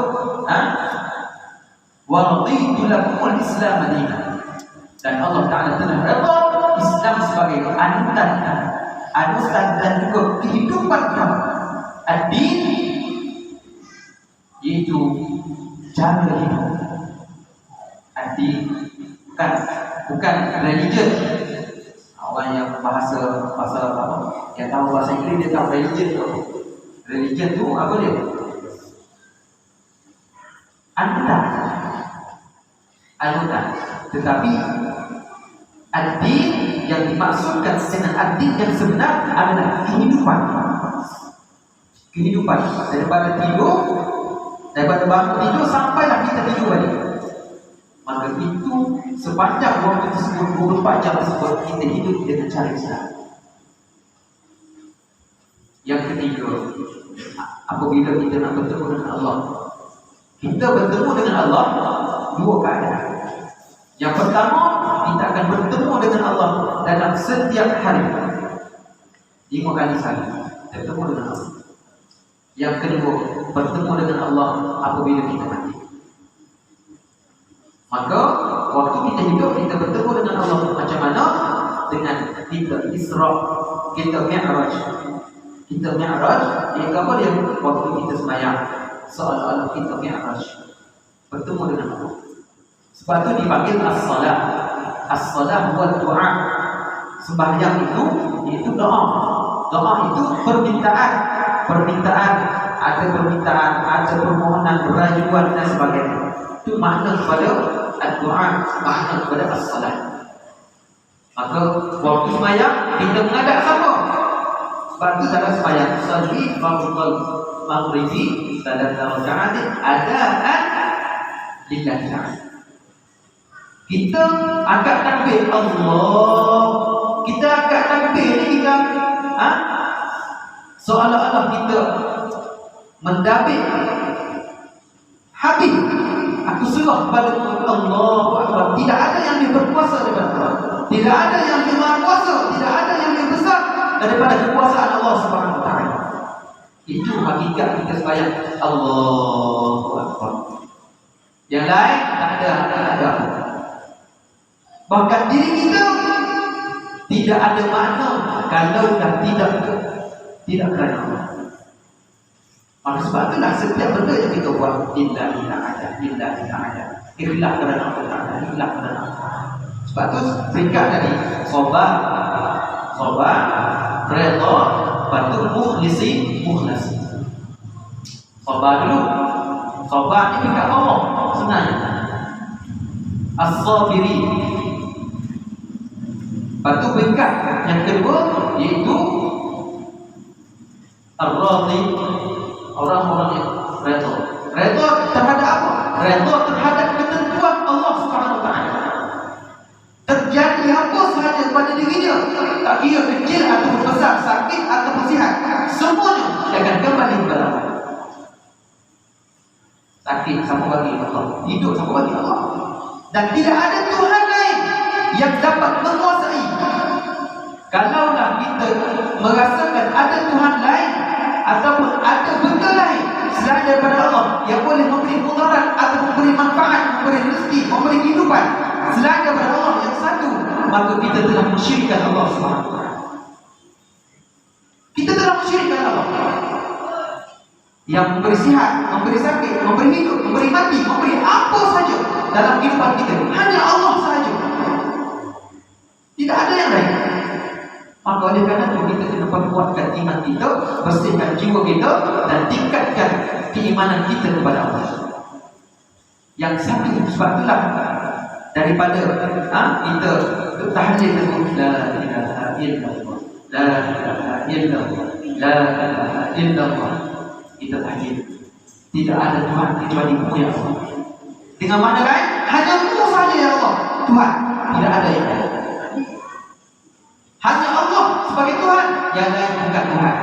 wa raditu lakumul Islam madinah. Dan Allah Taala telah redha Islam sebagai anutan dan juga kehidupan kamu. Ad-din iaitu cara hidup. Ad-din bukan religion. Orang yang bahasa apa? Yang tahu bahasa Inggeris dia tahu religion tu. Religion tu apa dia? Anutan. Tetapi ad-din yang dimaksudkan dengan ad-din yang sebenar adalah kehidupan daripada tidur, daripada bangun tidur sampailah kita tidur balik. Maka itu sepanjang waktu tersebut 24 jam tersebut kita hidup dengan cara Islam. Yang ketiga, apabila kita nak bertemu dengan Allah, kita bertemu dengan Allah dua keadaan. Yang pertama, kita akan bertemu dengan Allah dalam setiap hari 5 kali sehari bertemu dengan Allah. Yang kedua, bertemu dengan Allah apabila kita mati. Maka waktu kita hidup kita bertemu dengan Allah macam mana? Dengan kita Isra, kita Mi'raj, Kita mi'raj, yang apa dia? Waktu kita sembahyang, seolah-olah kita mi'raj, bertemu dengan Allah. Sebab itu dipanggil as-salat. As-salat buat doa. Sembahyang itu doa. Doa itu permintaan. Ada permintaan, ada permohonan, berajuan dan sebagainya. Itu makna kepada doa, makna kepada as-salat. Maka waktu sembahyang kita menghadap siapa? Sebab itu dalam sembahyang salli fardhal maghribi sallallahu alaihi adaan lillahi ta'ala. Kita angkat takbir Allah. Kita angkat takbir ni kita seolah-olah kita mendabik habis. Aku serah kepada Allah Akbar. Tidak ada yang lebih berkuasa daripada Allah. Tidak ada yang lebih maha kuasa. Tidak ada yang lebih besar daripada kekuasaan Allah Subhanahu Wa Taala. Itu hakikat kita sembahyang Allahu Akbar. Yang lain tak ada. Bahkan diri kita tidak ada makna kalau dah tidak kerana Allah. Maka sebab itulah setiap benda yang kita buat lillahi ta'ala, lillahi ta'ala, ikhlas kerana Allah Ta'ala, ikhlas kerana Allah. Sebab tu peringkat tadi sabar, redha, lepas tu mukhlis. Sabar dulu. Sabar ni peringkat bawah sebenarnya. As-sabiri. Lepas tu peringkat yang kedua iaitu ar-radhi, orang-orang yang redha. Redha terhadap apa? Redha terhadap ketentuan Allah Subhanahu Wa Taala. Terjadi apa sahaja pada dirinya, tak kira kecil atau besar, sakit atau sihat, semuanya akan kembali kepada Allah. Sakit sama bagi Allah, hidup sama bagi Allah. Dan tidak ada Tuhan lain yang dapat menguasai. Kalaulah kita merasakan ada Tuhan lain ataupun ada benda lain selain daripada Allah yang boleh memberi mudarat atau memberi manfaat, memberi rezeki, memberi kehidupan selain daripada Allah yang satu, maka kita telah mensyirikkan Allah SWT. Kita telah mensyirikkan Allah yang memberi sihat, memberi sakit, memberi hidup, memberi mati, memberi apa saja dalam kehidupan kita. Hanya Allah sahaja. Tidak ada yang lain. Maka oleh kerana itu kita kena perkuatkan iman kita, bersihkan jiwa kita dan tingkatkan keimanan kita kepada Allah. Yang satu sebab itulah daripada kita tahlil la ilaha illallah, la ilaha illallah, la ilaha illallah. Kita tahlil. Tidak ada Tuhan kecuali Mu ya Allah. Dengan makna lain, hanya Mu saja ya Allah Tuhan. Tidak ada yang lain. Hanya Allah sebagai Tuhan, yang lain bukan Tuhan.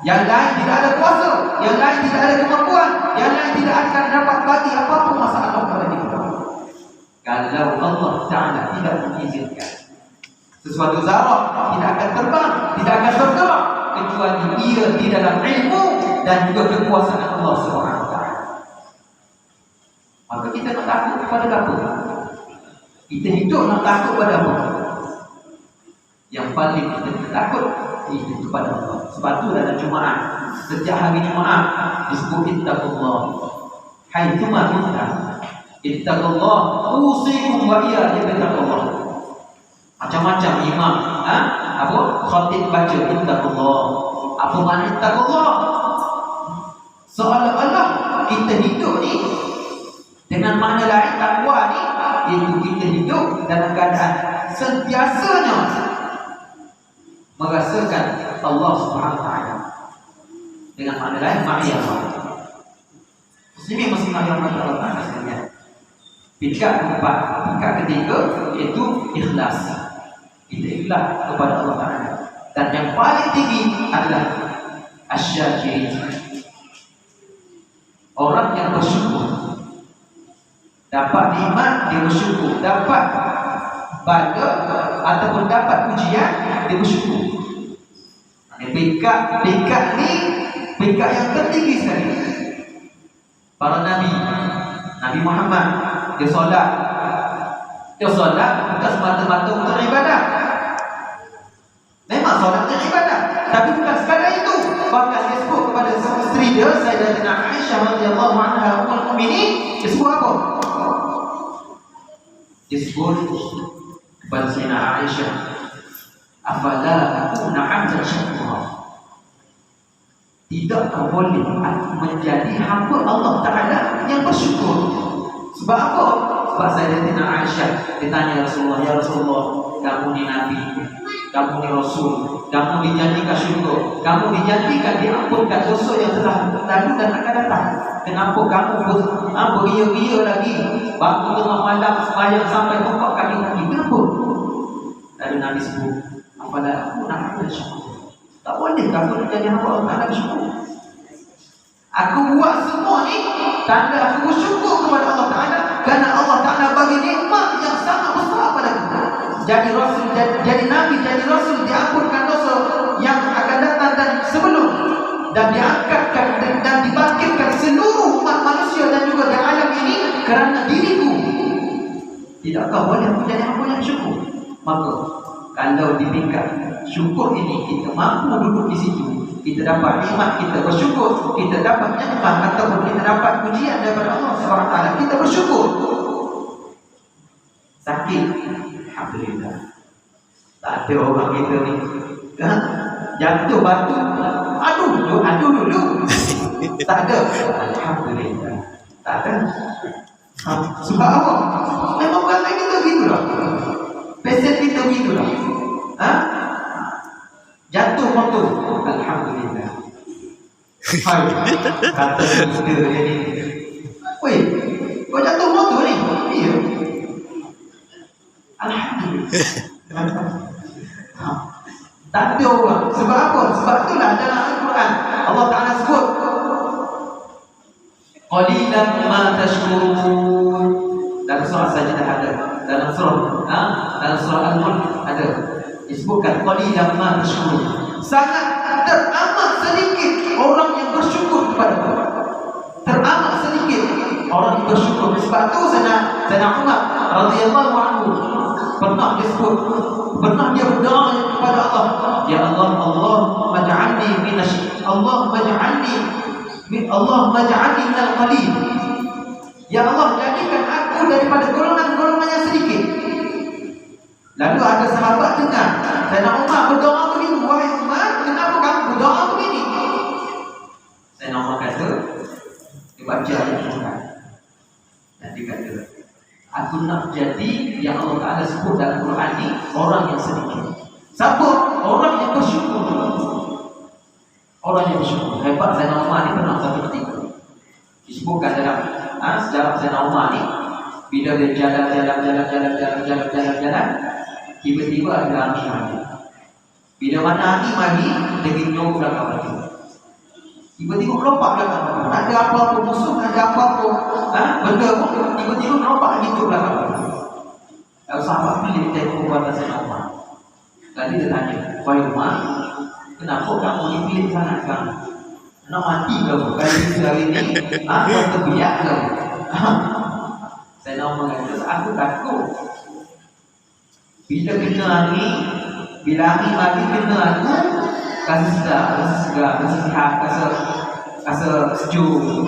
Yang lain tidak ada kuasa, yang lain tidak ada kemampuan, yang lain tidak akan dapat bagi apapun masalah kepada kita. Kalau Allah Ta'ala tidak mengizinkan, sesuatu zarah tidak akan terbang, tidak akan bergerak kecuali ia di dalam ilmu dan juga kekuasaan Allah SWT. Maka kita nak takut kepada apa? Kita hidup nak takut kepada apa? Yang paling kita takut itu kepada Allah. Sebab itu dalam Jumaat, setiap hari Jumaat disebut ittaqullah haitsuma kuntum. Ittaqullah usikum wa iyyakum bittaqullah. Macam-macam imam apa khatib baca ittaqullah. Apa makna ittaqullah? Seolah-olah kita hidup ni dengan makna lain takwa ni iaitu kita hidup dalam keadaan sentiasanya merasakan Allah Subhanahu Wa Taala. Dengan makna lain, makna Allah. Muslimin muslimat yang Allah Taala sekalian. Tingkat keempat, tingkat ketiga iaitu ikhlas. Kita ikhlas kepada Allah Taala. Dan yang paling tinggi adalah asy-syakirin. Orang yang bersyukur. Dapat nikmat dia bersyukur, dapat bala ataupun dapat ujian dia bersyukur. Peringkat ni peringkat yang tertinggi sekali. Para Nabi Muhammad dia solat bukan semata-mata untuk ibadah. Memang solat itu ibadah, tapi bukan sekadar itu. Sayyidah Sayyidatina Aisyah radhiyallahu anha ummul mukminin disebut apa? Disebut kepada Sayyidah Aisyah, afala akuna 'abdan syakura. Tidakkah boleh aku menjadi hamba Allah Ta'ala yang bersyukur? Sebab apa? Sebab Sayyidatina Aisyah ditanya Rasulullah, ya Rasulullah, kamu ni Nabi, kamu ni Rasul, kamu dijanjikan syurga, kamu dijanjikan diampunkan dosa yang telah lalu dan akan datang. Kenapa kamu beria-ria lagi, bangun tengah malam sembahyang sampai 4 kali lagi? Kenapa? Lalu Nabi sebut, apabila aku nak bersyukur. Tak boleh kamu menjadi hamba Allah Ta'ala bersyukur. Aku buat semua ni tanda aku bersyukur kepada Allah Ta'ala, kerana Allah Ta'ala bagi nikmat yang sangat besar pada kita. Jadi Rasul, jadi Nabi, jadi Rasul, diampunkan dosa yang akan datang dan sebelum, dan diangkatkan dan dibangkitkan seluruh umat manusia dan juga di alam ini kerana diriku. Tidakkah boleh aku jadi hamba yang bersyukur? Maka kalau dipikir syukur ini kita mampu duduk di situ, kita dapat nikmat, kita bersyukur, kita dapat nikmat ataupun kita dapat pujian daripada Allah SWT, kita bersyukur. Sakit, alhamdulillah. Tak ada orang kita ni jatuh batu, aduh dulu. Tak ada, alhamdulillah. Tak ada. Sebab apa? Memang kata kita gitulah, pesen kita gitulah. Jatuh motor, alhamdulillah. Hai, kata kita dia ni, weh, kau jatuh motor ni? Iya. Alhamdulillah. Tak ada orang. Sebab apa? Sebab itulah dalam Al-Quran Allah Ta'ala sebut, qalilan ma tashkurun. Dalam surah Sajdah ada, dalam surah Al-Mulk ada disebutkan qalilan ma tashkurun. Sangat teramat sedikit orang yang bersyukur kepada Allah. Teramat sedikit orang yang bersyukur. Sebab itu Sayyidina Umar radhiyallahu anhu pernah disebut, pernah dia berdoa kepada Allah, ya Allah, Allahumma ja'alni minal qalil. Ya Allah, jadikan aku daripada golongan-golongan yang sedikit. Lalu ada sahabat dengar Sayyidina Umar berdoa begini, wahai Umar, kenapa kamu berdoa begini? Sayyidina Umar kata, dia baca ayat Quran dan dia kata, aku nak jadi yang Allah Ta'ala sebut dalam Quran ni, orang yang sedikit. Siapa? Orang yang bersyukur. Orang yang bersyukur. Hebat Sayyidina Umar ni pernah satu ketika disebutkan dalam sejarah Sayyidina Umar ni, bila dia jalan, tiba-tiba ada angin mati. Bila mana angin mati, dia ginjau belakang mati. Tiba-tiba melompat belakang mati. Tak ada apa-apa musuh, tak ada apa-apa benda pun, tiba-tiba melompat ginjau belakang mati. Lalu sahabat pelik tengok kepada Sayyidina Umar. Lalu dia tanya, wahai Umar, kenapa kamu ni pelik sangat kamu? Nak mati kamu? Kali hari ni, kau terbiak kamu? Sayyidina Umar kata, aku takut bila kena angin, bila angin mati kena aku, rasa sedap, rasa segar, rasa sihat, rasa sejuk.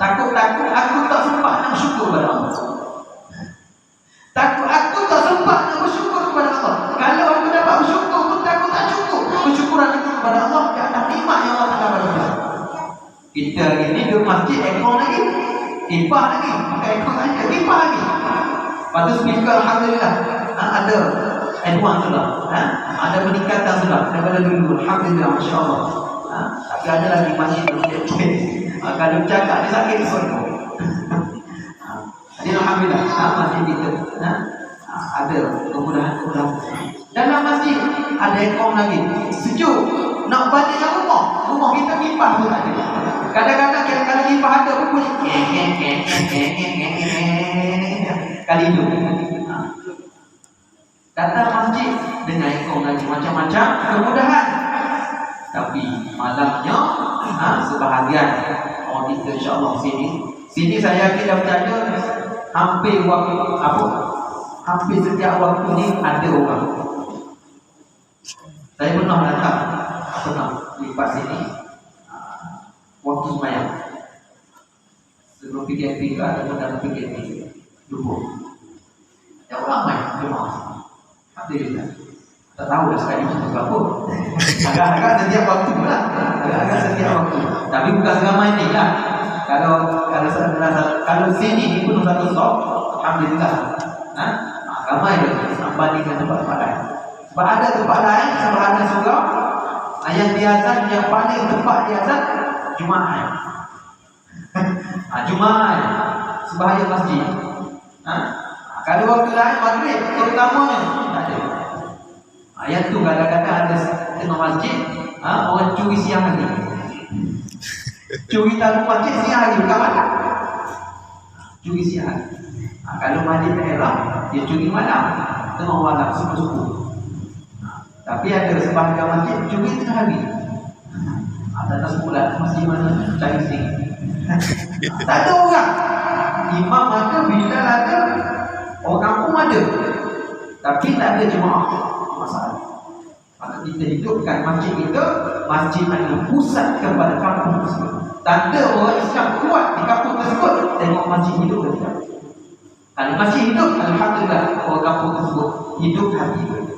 Takut-takut aku tak sempat nak bersyukur kepada Allah. Takut aku tak sempat nak bersyukur kepada Allah. Kalau aku dapat bersyukur pun takut tak cukup bersyukuran itu kepada Allah di atas nikmat yang Allah Ta'ala bagi. Kita hari ni duduk masjid, aircon lagi, kipas lagi, pakai aircon saja, kipas lagi. Lepas tu speaker alhamdulillah ada advance sudah, ada peningkatan sudah daripada dulu, alhamdulillah, masya-Allah. Tapi ada lagi masjid kalau cakap dia sakit sono. Jadi alhamdulillah masjid kita ada kemudahan. Dalam masjid ada aircon lagi, sejuk. Nak balik ke rumah kita kipas pun tak ada. Kadang-kadang kalau kipas ada pun bunyi kali itu. Datang masjid dengan aircon lagi, macam-macam kemudahan. Tapi malamnya sebahagian orang kita insya-Allah sini saya yakin dah berjaya hampir setiap waktu ni ada orang. Saya pernah datang, lipat sini waktu waktu sembahyang. Sebelum PKP ataupun dalam PKP dulu. Yang ramai jemaah. Alhamdulillah. Tak tahu dah sekali itu berapa. Agak-agak setiap waktu lah. Agak-agak setiap waktu. Tapi bukan seramai ni lah. Kalau sini ni pun satu stop, alhamdulillah. Ramai dah sambandingkan tempat-tempat lain. Sebab ada tempat lain, sebab ada surau yang biasa yang paling tempat biasa Jumaat. Jumaat sembahyang masjid. Kalau waktu lain maghrib terutamanya tak ada. Yang tu kadang-kadang ada tengah masjid, orang curi siang hari. Curi tahu masjid siang hari bukan malam. Curi siang hari. Kalau masjid daerah, dia curi malam, tengah malam subuh-subuh. Tapi ada sebahagian masjid curi tengah hari. Tak sebulan masjid mana cari sini. Tak ada orang. Imam ada, bila ada, orang kampung ada. Tapi tak ada jemaah. Masalah. Maka kita hidupkan masjid kita, masjid adalah pusat kepada kampung tersebut. Tanda orang Islam kuat di kampung tersebut, tengok masjid hidup ke tidak. Kalau masjid hidup, alhamdulillah orang kampung tersebut hidup hati mereka.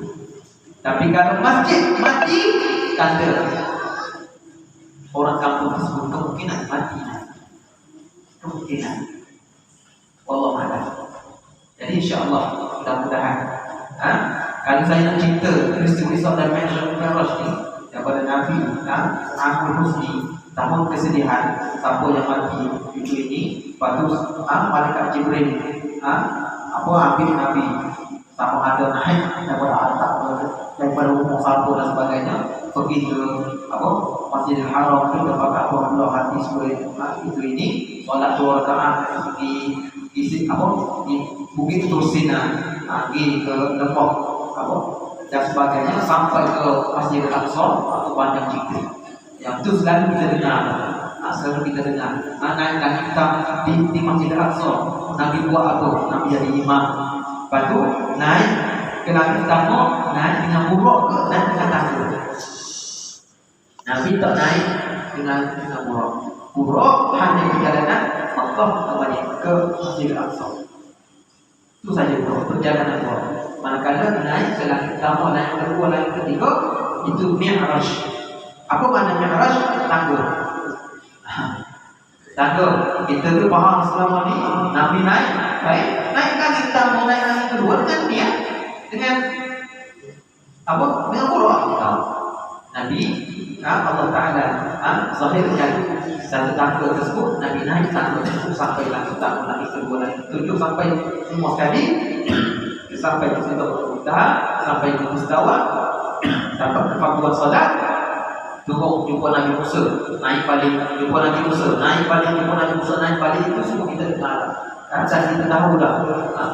Tapi kalau masjid mati, tanda orang kampung tersebut kemungkinan mati. Kemungkinan. Wallahu a'lam. Jadi insya-Allah mudah-mudahan kalau saya nak cerita peristiwa Isra dan Mi'raj ni daripada Nabi Ahmad Husni, tahun kesedihan, siapa yang mati itu ini, lepas tu malaikat Jibril ambil Nabi sama ada naik daripada atas daripada umur sahabat dan sebagainya pergi ke Masjidil Haram ke tempat Allah hati itu ini solat 2 rakaat di Bukit Tursina, pergi ke Depok dan sebagainya sampai ke Masjidil Aqsa atau Padang Cikri. Yang itu selalu kita dengar. Naik langit hitam di Masjidil Aqsa. Nabi buat apa? Nabi jadi imam. Lepas tu naik ke langit hitam, naik dengan buruk ke naik dengan tangga. Nabi tak naik dengan buruk. Buruk hanya perjalanan Allah kembali ke Masjidil Aqsa. Itu saja perjalanan Allah. Manakala naik ke langit pertama, naik kedua, naik ketiga, itu Mi'raj. Apa makna Mi'raj? Tangga. Tangga. Kita tu faham selama ni Nabi naik langit pertama, naik langit kedua dengan dia, dengan dengan Quran. Nabi Allah Ta'ala zahirkan satu tangga tersebut. Nabi naik tangga tersebut sampai langit pertama, langit kedua, langit ketujuh, sampai semua sekali, sampai ke Sidratul Muntaha, sampai ke Mustawa, dapat kefakuan salat, turun jumpa Nabi Musa, naik balik, jumpa Nabi Musa, naik balik, jumpa Nabi Musa, naik balik. Itu semua kita dengar. Dan kita tahu dah.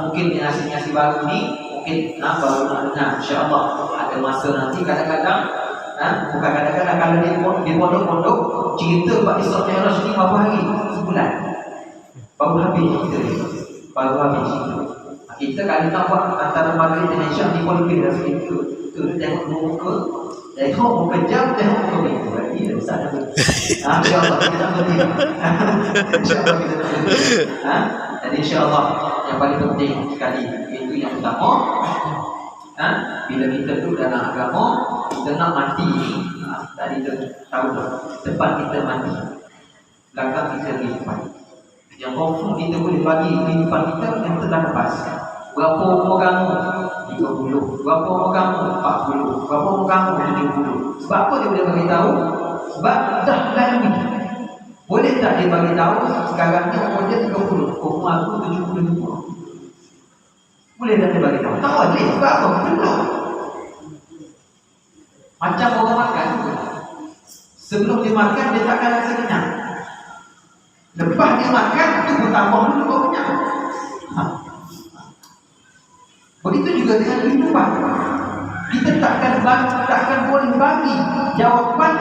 Mungkin di nasi-nasi baru ni, mungkin baru nak dengar. InsyaAllah ada masa nanti kadang-kadang, bukan kadang-kadang, kalau di pondok-pondok cerita Pak Isra Mi'raj ni berapa hari? Sebulan. Baru habis cerita ni. Baru habis cerita. Kita kalau nak buat antara maghrib dengan isyak ni pun lebih dah segitu. Tu tengok muka, tengok muka jam, tengok muka pintu. Ini dah besar dah. InsyaAllah kita tak berhenti. InsyaAllah kita tak berhenti. Jadi insyaAllah yang paling penting sekali, itu yang pertama, bila kita tu dalam agama, kita nak mati ni, tadi kita tahu dah, tempat kita mati, belakang kita di depan. Yang confirm kita boleh bagi kehidupan kita yang telah lepas. Berapa umur kamu? 30. Berapa umur kamu? 40. Berapa umur kamu? 70. Sebab apa dia boleh bagi tahu? Sebab dah lalui. Boleh tak dia bagi tahu sekarang ni umur dia 30, umur aku 70. Boleh tak dia bagi tahu? Tak boleh. Sebab apa? Belum. Macam orang makan. Sebelum dia makan, dia takkan rasa kenyang. Lepas dia makan, tu bertambah dulu kau kenyang. Begitu juga dengan kehidupan. Kita takkan boleh bagi jawapan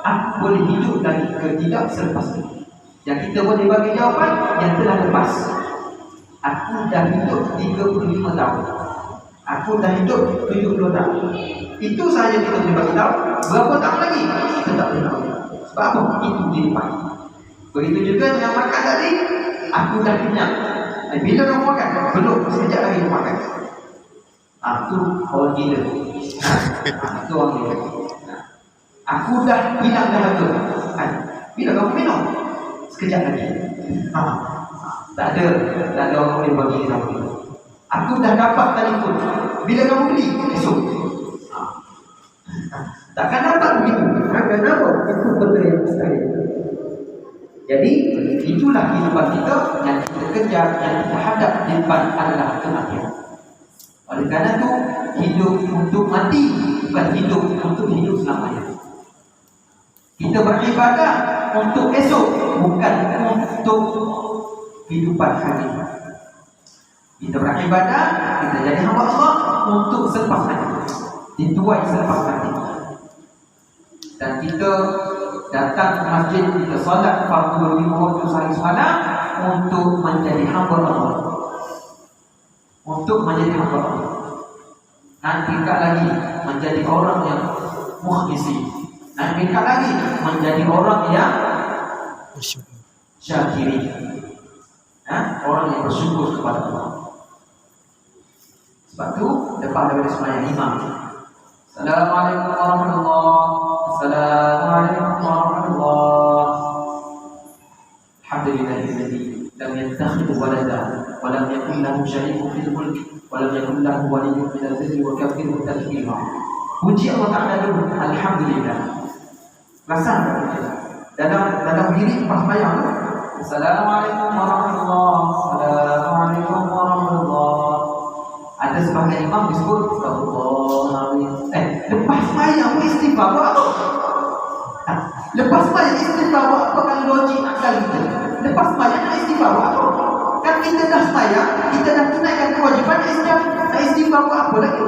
aku boleh hidup lagi ke tidak selepas ini. Yang kita boleh bagi jawapan yang telah lepas. Aku dah hidup 35 tahun. Aku dah hidup 70 tahun. Itu sahaja kita boleh bagi tahu. Berapa tahun lagi? Kita tak dengan Allah. Sebab apa? Itu lipat. Begitu juga dengan makan tadi, aku dah kenyang. Bila kamu makan? Belum, sekejap lagi kamu makan. Itu orang gila. Itu orang gila. Aku dah hilang dahaga. Bila kamu minum? Sekejap lagi. Tak ada orang boleh bagi kamu. Aku dah dapat telefon. Bila kamu beli? Esok. Takkan dapat begitu. Kenapa? Itu benda yang mustahil. Jadi itulah kehidupan kita yang kita kejar, yang kita hadap di depan adalah kematian. Oleh kerana itu hidup untuk mati, bukan hidup untuk hidup selamanya. Kita beribadah untuk esok, bukan untuk kehidupan hari ini. Kita beribadah, kita jadi hamba Allah untuk selepas mati, dituai selepas mati. Dan kita datang ke masjid, kita solat fardu 5 waktu sehari semalam untuk menjadi hamba Allah, untuk menjadi hamba Allah. Nanti tak lagi menjadi orang yang mukhlisi, nanti tak lagi menjadi orang yang syakiri, orang yang bersyukur kepada Allah. Sebab tu lepas daripada sembahyang imam, Assalamualaikum warahmatullahi, Assalamualaikum warahmatullahi. Alhamdulillahilladzi lam yattakhidh walada wa lam yakul lahu syarikun fil mulk wa lam yakul lahu waliyyun minal dhilli wa kabbirhu takbira. Puji Allah Ta'ala dulu, alhamdulillah. Rasa dalam diri pas sembahyang tu, Assalamualaikum warahmatullahi, Assalamualaikum warahmatullahi. Ada sebahagian imam disebut Astagfirullahaladzim. Lepas sembahyang istighfar buat apa? Lepas sembahyang istighfar buat apa? Kan logik akal kita. Lepas sembahyang istighfar buat apa? Kan kita dah sembahyang, kita dah tunaikan kewajipan istighfar buat apa lagi?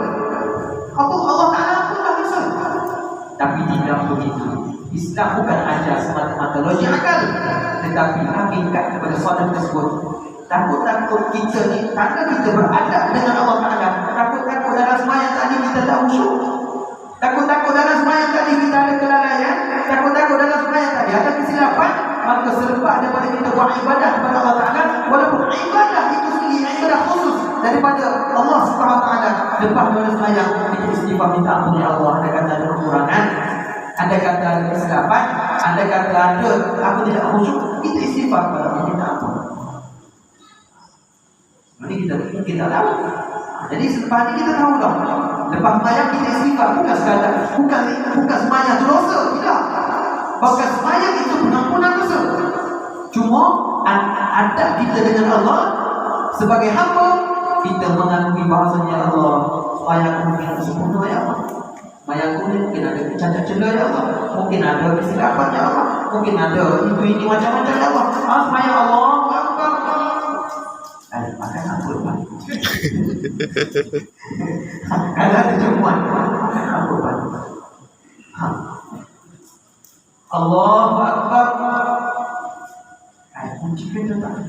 Allah Ta'ala pun dah besar. Tapi tidak begitu. Islam bukan ajar semata-mata logik akal, tetapi hakikat kepada solat tersebut. Takut-takut kita ni, karena kita beradab dengan Allah Ta'ala. Takut-takut dalam sembahyang tadi kita tak khusyuk. Takut-takut dalam sembahyang tadi kita ada kelalaian. Takut-takut dalam sembahyang tadi ada kesilapan. Maka selepas daripada kita buat ibadah kepada Allah Ta'ala, walaupun ibadah itu sendiri ibadah khusus daripada Allah Subhanahu Wa Ta'ala, lepas daripada sembahyang kita istighfar minta ampun ya Allah. Ada kata ada kekurangan, ada kata ada kesilapan, ada kata ada aku tidak khusyuk, kita istighfar kepada Allah, minta ampun. Ini kita tahu. Jadi selepas ini kita tahu dah. Lepas sembahyang kita istighfar, bukan sekadar bukan sembahyang itu dosa, tidak. Bahkan sembahyang itu pengampunan dosa. Cuma adab kita dengan Allah sebagai hamba, kita mengakui bahasanya Allah, sembahyang mungkin sempurna ya Allah. Sembahyang mungkin ada cacat celah ya Allah, mungkin ada kesilapan ya Allah, mungkin ada ini macam-macam ya Allah. Sembahyang Allah makan apa lepas? Kalau ada cumuan, makan apa lepas? Allahu Akbar. Kunci kita tak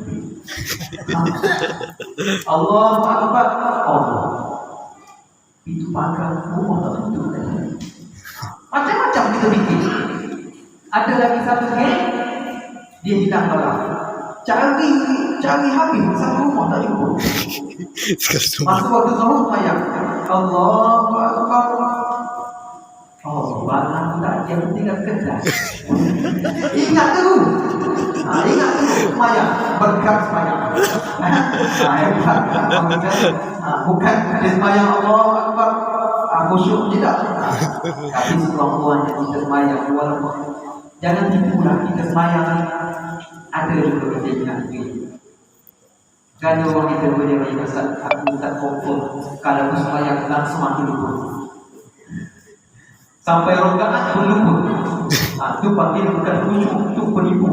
Allahu Akbar. Allah. Itu pagar rumah tak tentu. Macam-macam kita bikin. Ada lagi satu geng, dia hilang barang. Cari habis satu rumah tak jumpa. Masa waktu zuhur sembahyang, Allahu Akbar. Oh, barang tak dia tinggal kedai. Ingat tu. Ingat tu sembahyang, berkat sembahyang. Bukan dia sembahyang Allahu Akbar, khusyuk tidak. Tapi sekurang-kurangnya kita sembahyang walaupun jangan tipulah kita sembahyang. Ada juga kita ingat diri. Kan orang kita boleh bagi Ustaz, aku tak confirm kalau aku sembahyang langsung aku lupa. Sampai rakaat pun lupa. Itu panggil bukan khusyuk, itu penipu.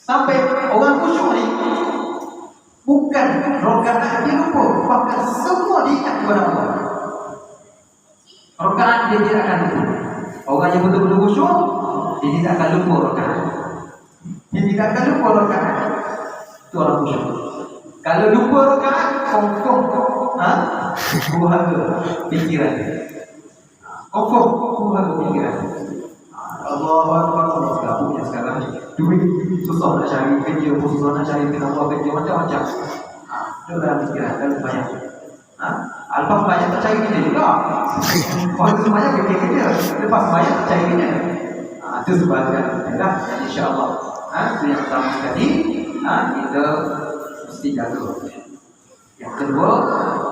Sampai orang khusyuk ni bukan rakaat dia lupa, bahkan semua diingat kepada Allah. Rakaat dia tidak akan lupa. Orang yang betul-betul khusyuk, dia tidak akan lupa rakaat. Dia tidak akan lupa rakaat. Itu orang khusyuk. Kalau lupa rakaat, confirm buhaga pikiran. Confirm buhaga pikiran. duit susah nak cari kerja, susah nak cari kenapa kerja macam-macam. Itu dalam pikiran kalau banyak. Alfa banyak tak cari kerja juga. Kalau semuanya kerja, lepas banyak tak cari kerja. Itu sebabkan adalah insya-Allah. Itu yang pertama tadi, kita mesti jaga. Yang kedua,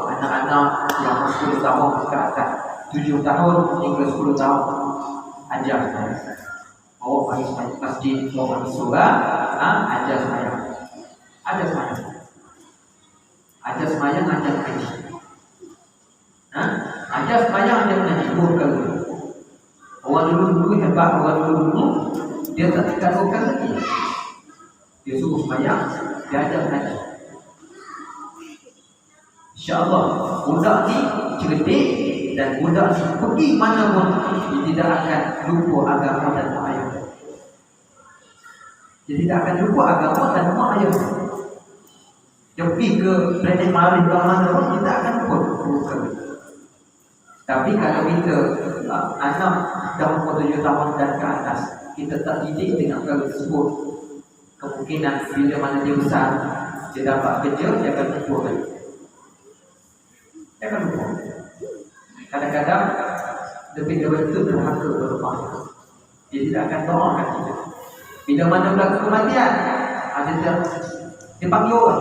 anak-anak yang 10 tahun ke atas, 7 tahun hingga 10 tahun, ajar mereka. Bawa pergi masjid, bawa pergi surah, ajar semayang. Ajar semayang. Ajar semayang, ajar ngaji. Ajar semayang, ajar ngaji. 2 kali. Orang dulu hebat, orang dulu dia tak tinggalkan lagi. Dia suruh semayang, dia ajar ngaji. InsyaAllah budak ni cerdik dan budak ni pergi mana pun dia tidak akan lupa agama dan mak ayah. Dia tidak akan lupa agama dan mak ayah. Dia pergi ke planet Marif ke mana pun dia tak akan lupa. Tapi kalau kita anak dah umur 7 tahun dan ke atas, kita tak didik dengan perkara tersebut, kemungkinan bila mana dia besar, dia dapat kerja, dia akan lupa lagi. Dia akan lupa. Kadang-kadang lebih daripada itu derhaka berubah. Dia tidak akan doakan kita. Bila mana berlaku kematian, dia panggil orang.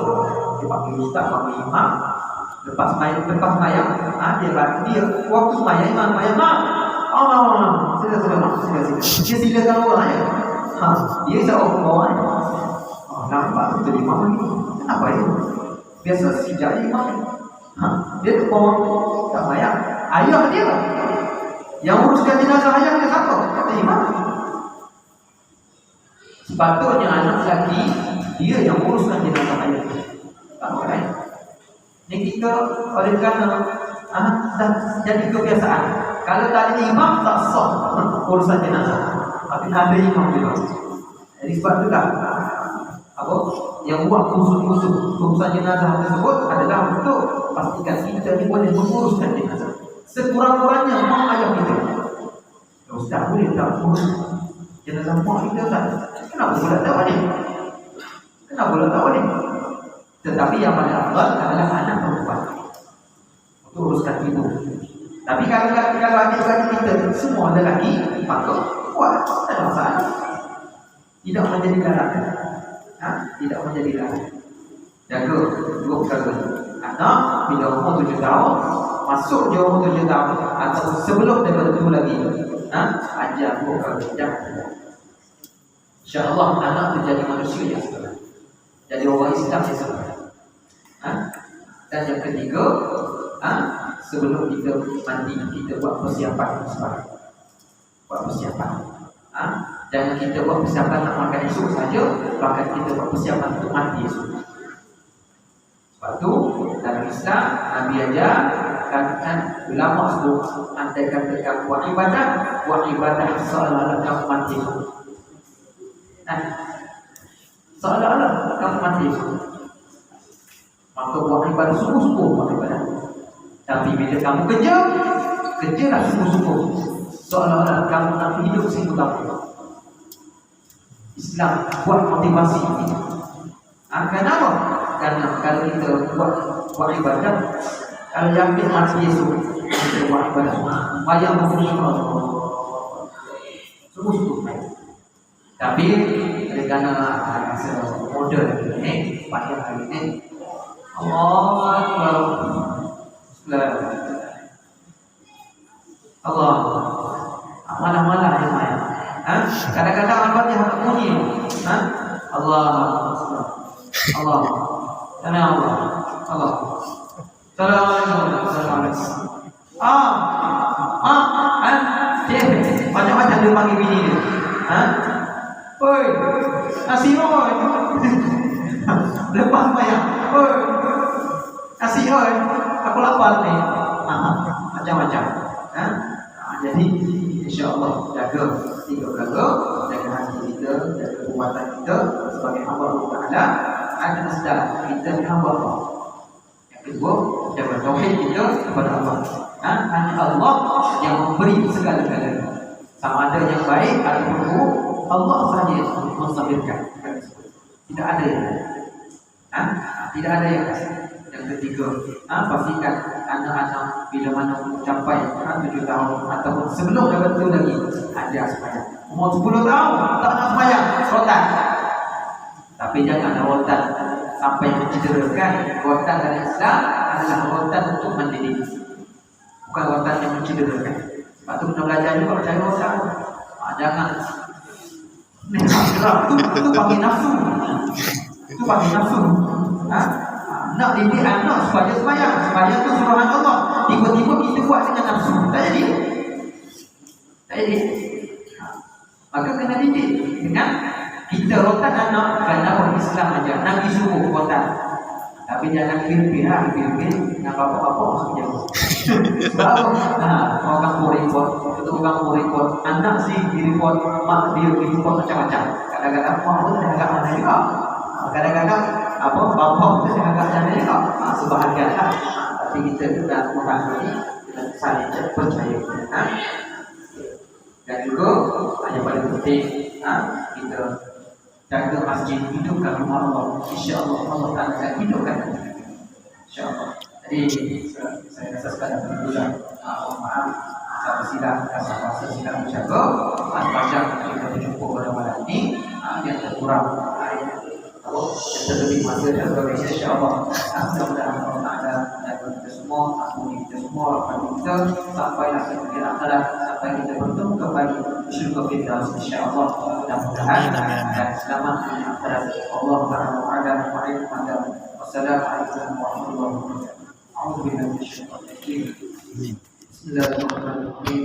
Dia panggil ustaz, panggil imam. Lepas mayang, dia waktu mayang imam, sila. Dia silakan orang ya. Dia seorang orang. Nampak betul imam ni. Kenapa ya? Biasa sejak imam. Dia tu bawa tak mayang. Ayah dia yang uruskan jenazah ayah dia siapa? Kata imam. Sepatutnya anak lelaki dia yang uruskan jenazah ayah dia. Tak orang. Ini kita oleh kerana dah jadi kebiasaan. Kalau tak ada imam tak sah urusan jenazah. Tapi ada imam juga. Jadi sebab itulah apa yang buat khusus urusan jenazah tersebut adalah untuk pastikan kita ni boleh menguruskan jenazah. Sekurang-kurangnya mak ayah kita. Ustaz boleh tak urus jenazah mak kita kan? Kenapa boleh tak boleh? Kenapa boleh tak boleh? Tetapi yang paling afdal adalah anak perempuan untuk uruskan ibu. Tapi kalau adik-adik kita semua lelaki, maka buat tak ada masalah. Tidak menjadi larangan. Tidak menjadi larangan. Jaga 2 perkara. Anak bila umur 7 tahun, masuk dia umur 7 tahun atau sebelum daripada itu lagi, ajar 2 perkara. Jangan. InsyaAllah anak menjadi manusia yang sebenar. Jadi orang Islam yang sebenar. Dan yang ketiga, sebelum kita mandi, kita buat persiapan sebarang. Buat persiapan. Jangan kita buat persiapan nak makan esok saja, bahkan kita buat persiapan untuk mati esok. Sebab tu dalam Islam Nabi ajar kan ulama sebut andai kata buat ibadah seolah-olah kamu mati esok. Seolah-olah kamu mati esok. Maka buat ibadah sungguh-sungguh buat ibadah. Tapi bila kamu kerjalah sungguh-sungguh. Seolah-olah kamu nak hidup sehingga kamu. Islam buat motivasi ini. Kenapa? Karena kalau kita buat ibadah, kalau yakin mati esok, kita buat ibadah. Bayang mengumpulkan sungguh-sungguh. Tapi kerana model ini, pada hari ini, Allah malah-malah yang main. Kadang-kadang Al-Fatihah bunyi. Allah macam-macam dia panggil bini dia. Oi, kasih oi. Lepas bayang. Oi, kasih oi. Aku lapar ni. Macam-macam. Jadi insya-Allah jaga 3 perkara, jaga hati kita, jaga perbuatan kita sebagai hamba Allah Taala, agar sedar kita hamba Allah. Yang kedua, jaga tauhid kita kepada Allah. Hanya Allah yang memberi segala-galanya. Sama ada yang baik ataupun buruk, Allah saja yang mensabirkan. Tidak ada yang tidak ada yang yang ketiga, pastikan anak-anak bila mana mencapai 7 tahun ataupun sebelum dapat itu lagi ada sembahyang. Umur 10 tahun tak nak sembahyang, rotan. Tapi jangan rotan sampai mencederakan. Rotan dalam Islam adalah rotan untuk mendidik, bukan rotan yang mencederakan. Sebab tu kita belajar juga kalau cari rotan. Jangan itu panggil nafsu. Itu panggil nafsu. Nak didik anak supaya sembahyang. Sembahyang itu suruhan Allah. Tiba-tiba kita buat dengan nafsu. Tak jadi. Tak jadi. Maka kena didik dengan kita rotan anak kerana orang Islam aja. Nabi suruh rotan. Tapi jangan pilih dengan apa-apa masuk jauh. Sebab orang report, itu orang report, anak sih di report, mak dia di report macam-macam. Kadang-kadang mak pun ada agak mana juga. Kadang-kadang bapa pun ada agak mana juga. Sebahagian lah. Tapi kita juga orang ini kita saling percaya. Dan juga yang paling penting kita jaga masjid, hidupkan rumah Allah. InsyaAllah Allah akan hidupkan. InsyaAllah. Jadi saya rasa sekadar berbulan. Maaf, saya silap menjaga. Panjang kita berjumpa pada malam ini. Yang terkurang yang terlebih masa dan sebagainya. InsyaAllah mudah-mudahan Allah Ta'ala dan kita semua, ampuni kita semua, rahmati kita sampailah kita akhirat, sampai kita bertemu kembali di syurga Firdaus. InsyaAllah mudah-mudahan dan selamat di akhirat. Allah Ta'ala wassalamualaikum warahmatullahi wabarakatuh. A'udzubillahi minasyaitonir rajim. Bismillahirrahmanirrahim.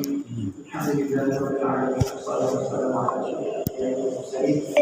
Alhamdulillahirabbil alamin. Wassalatu wassalamu ala asyrofil anbiya'i wal mursalin.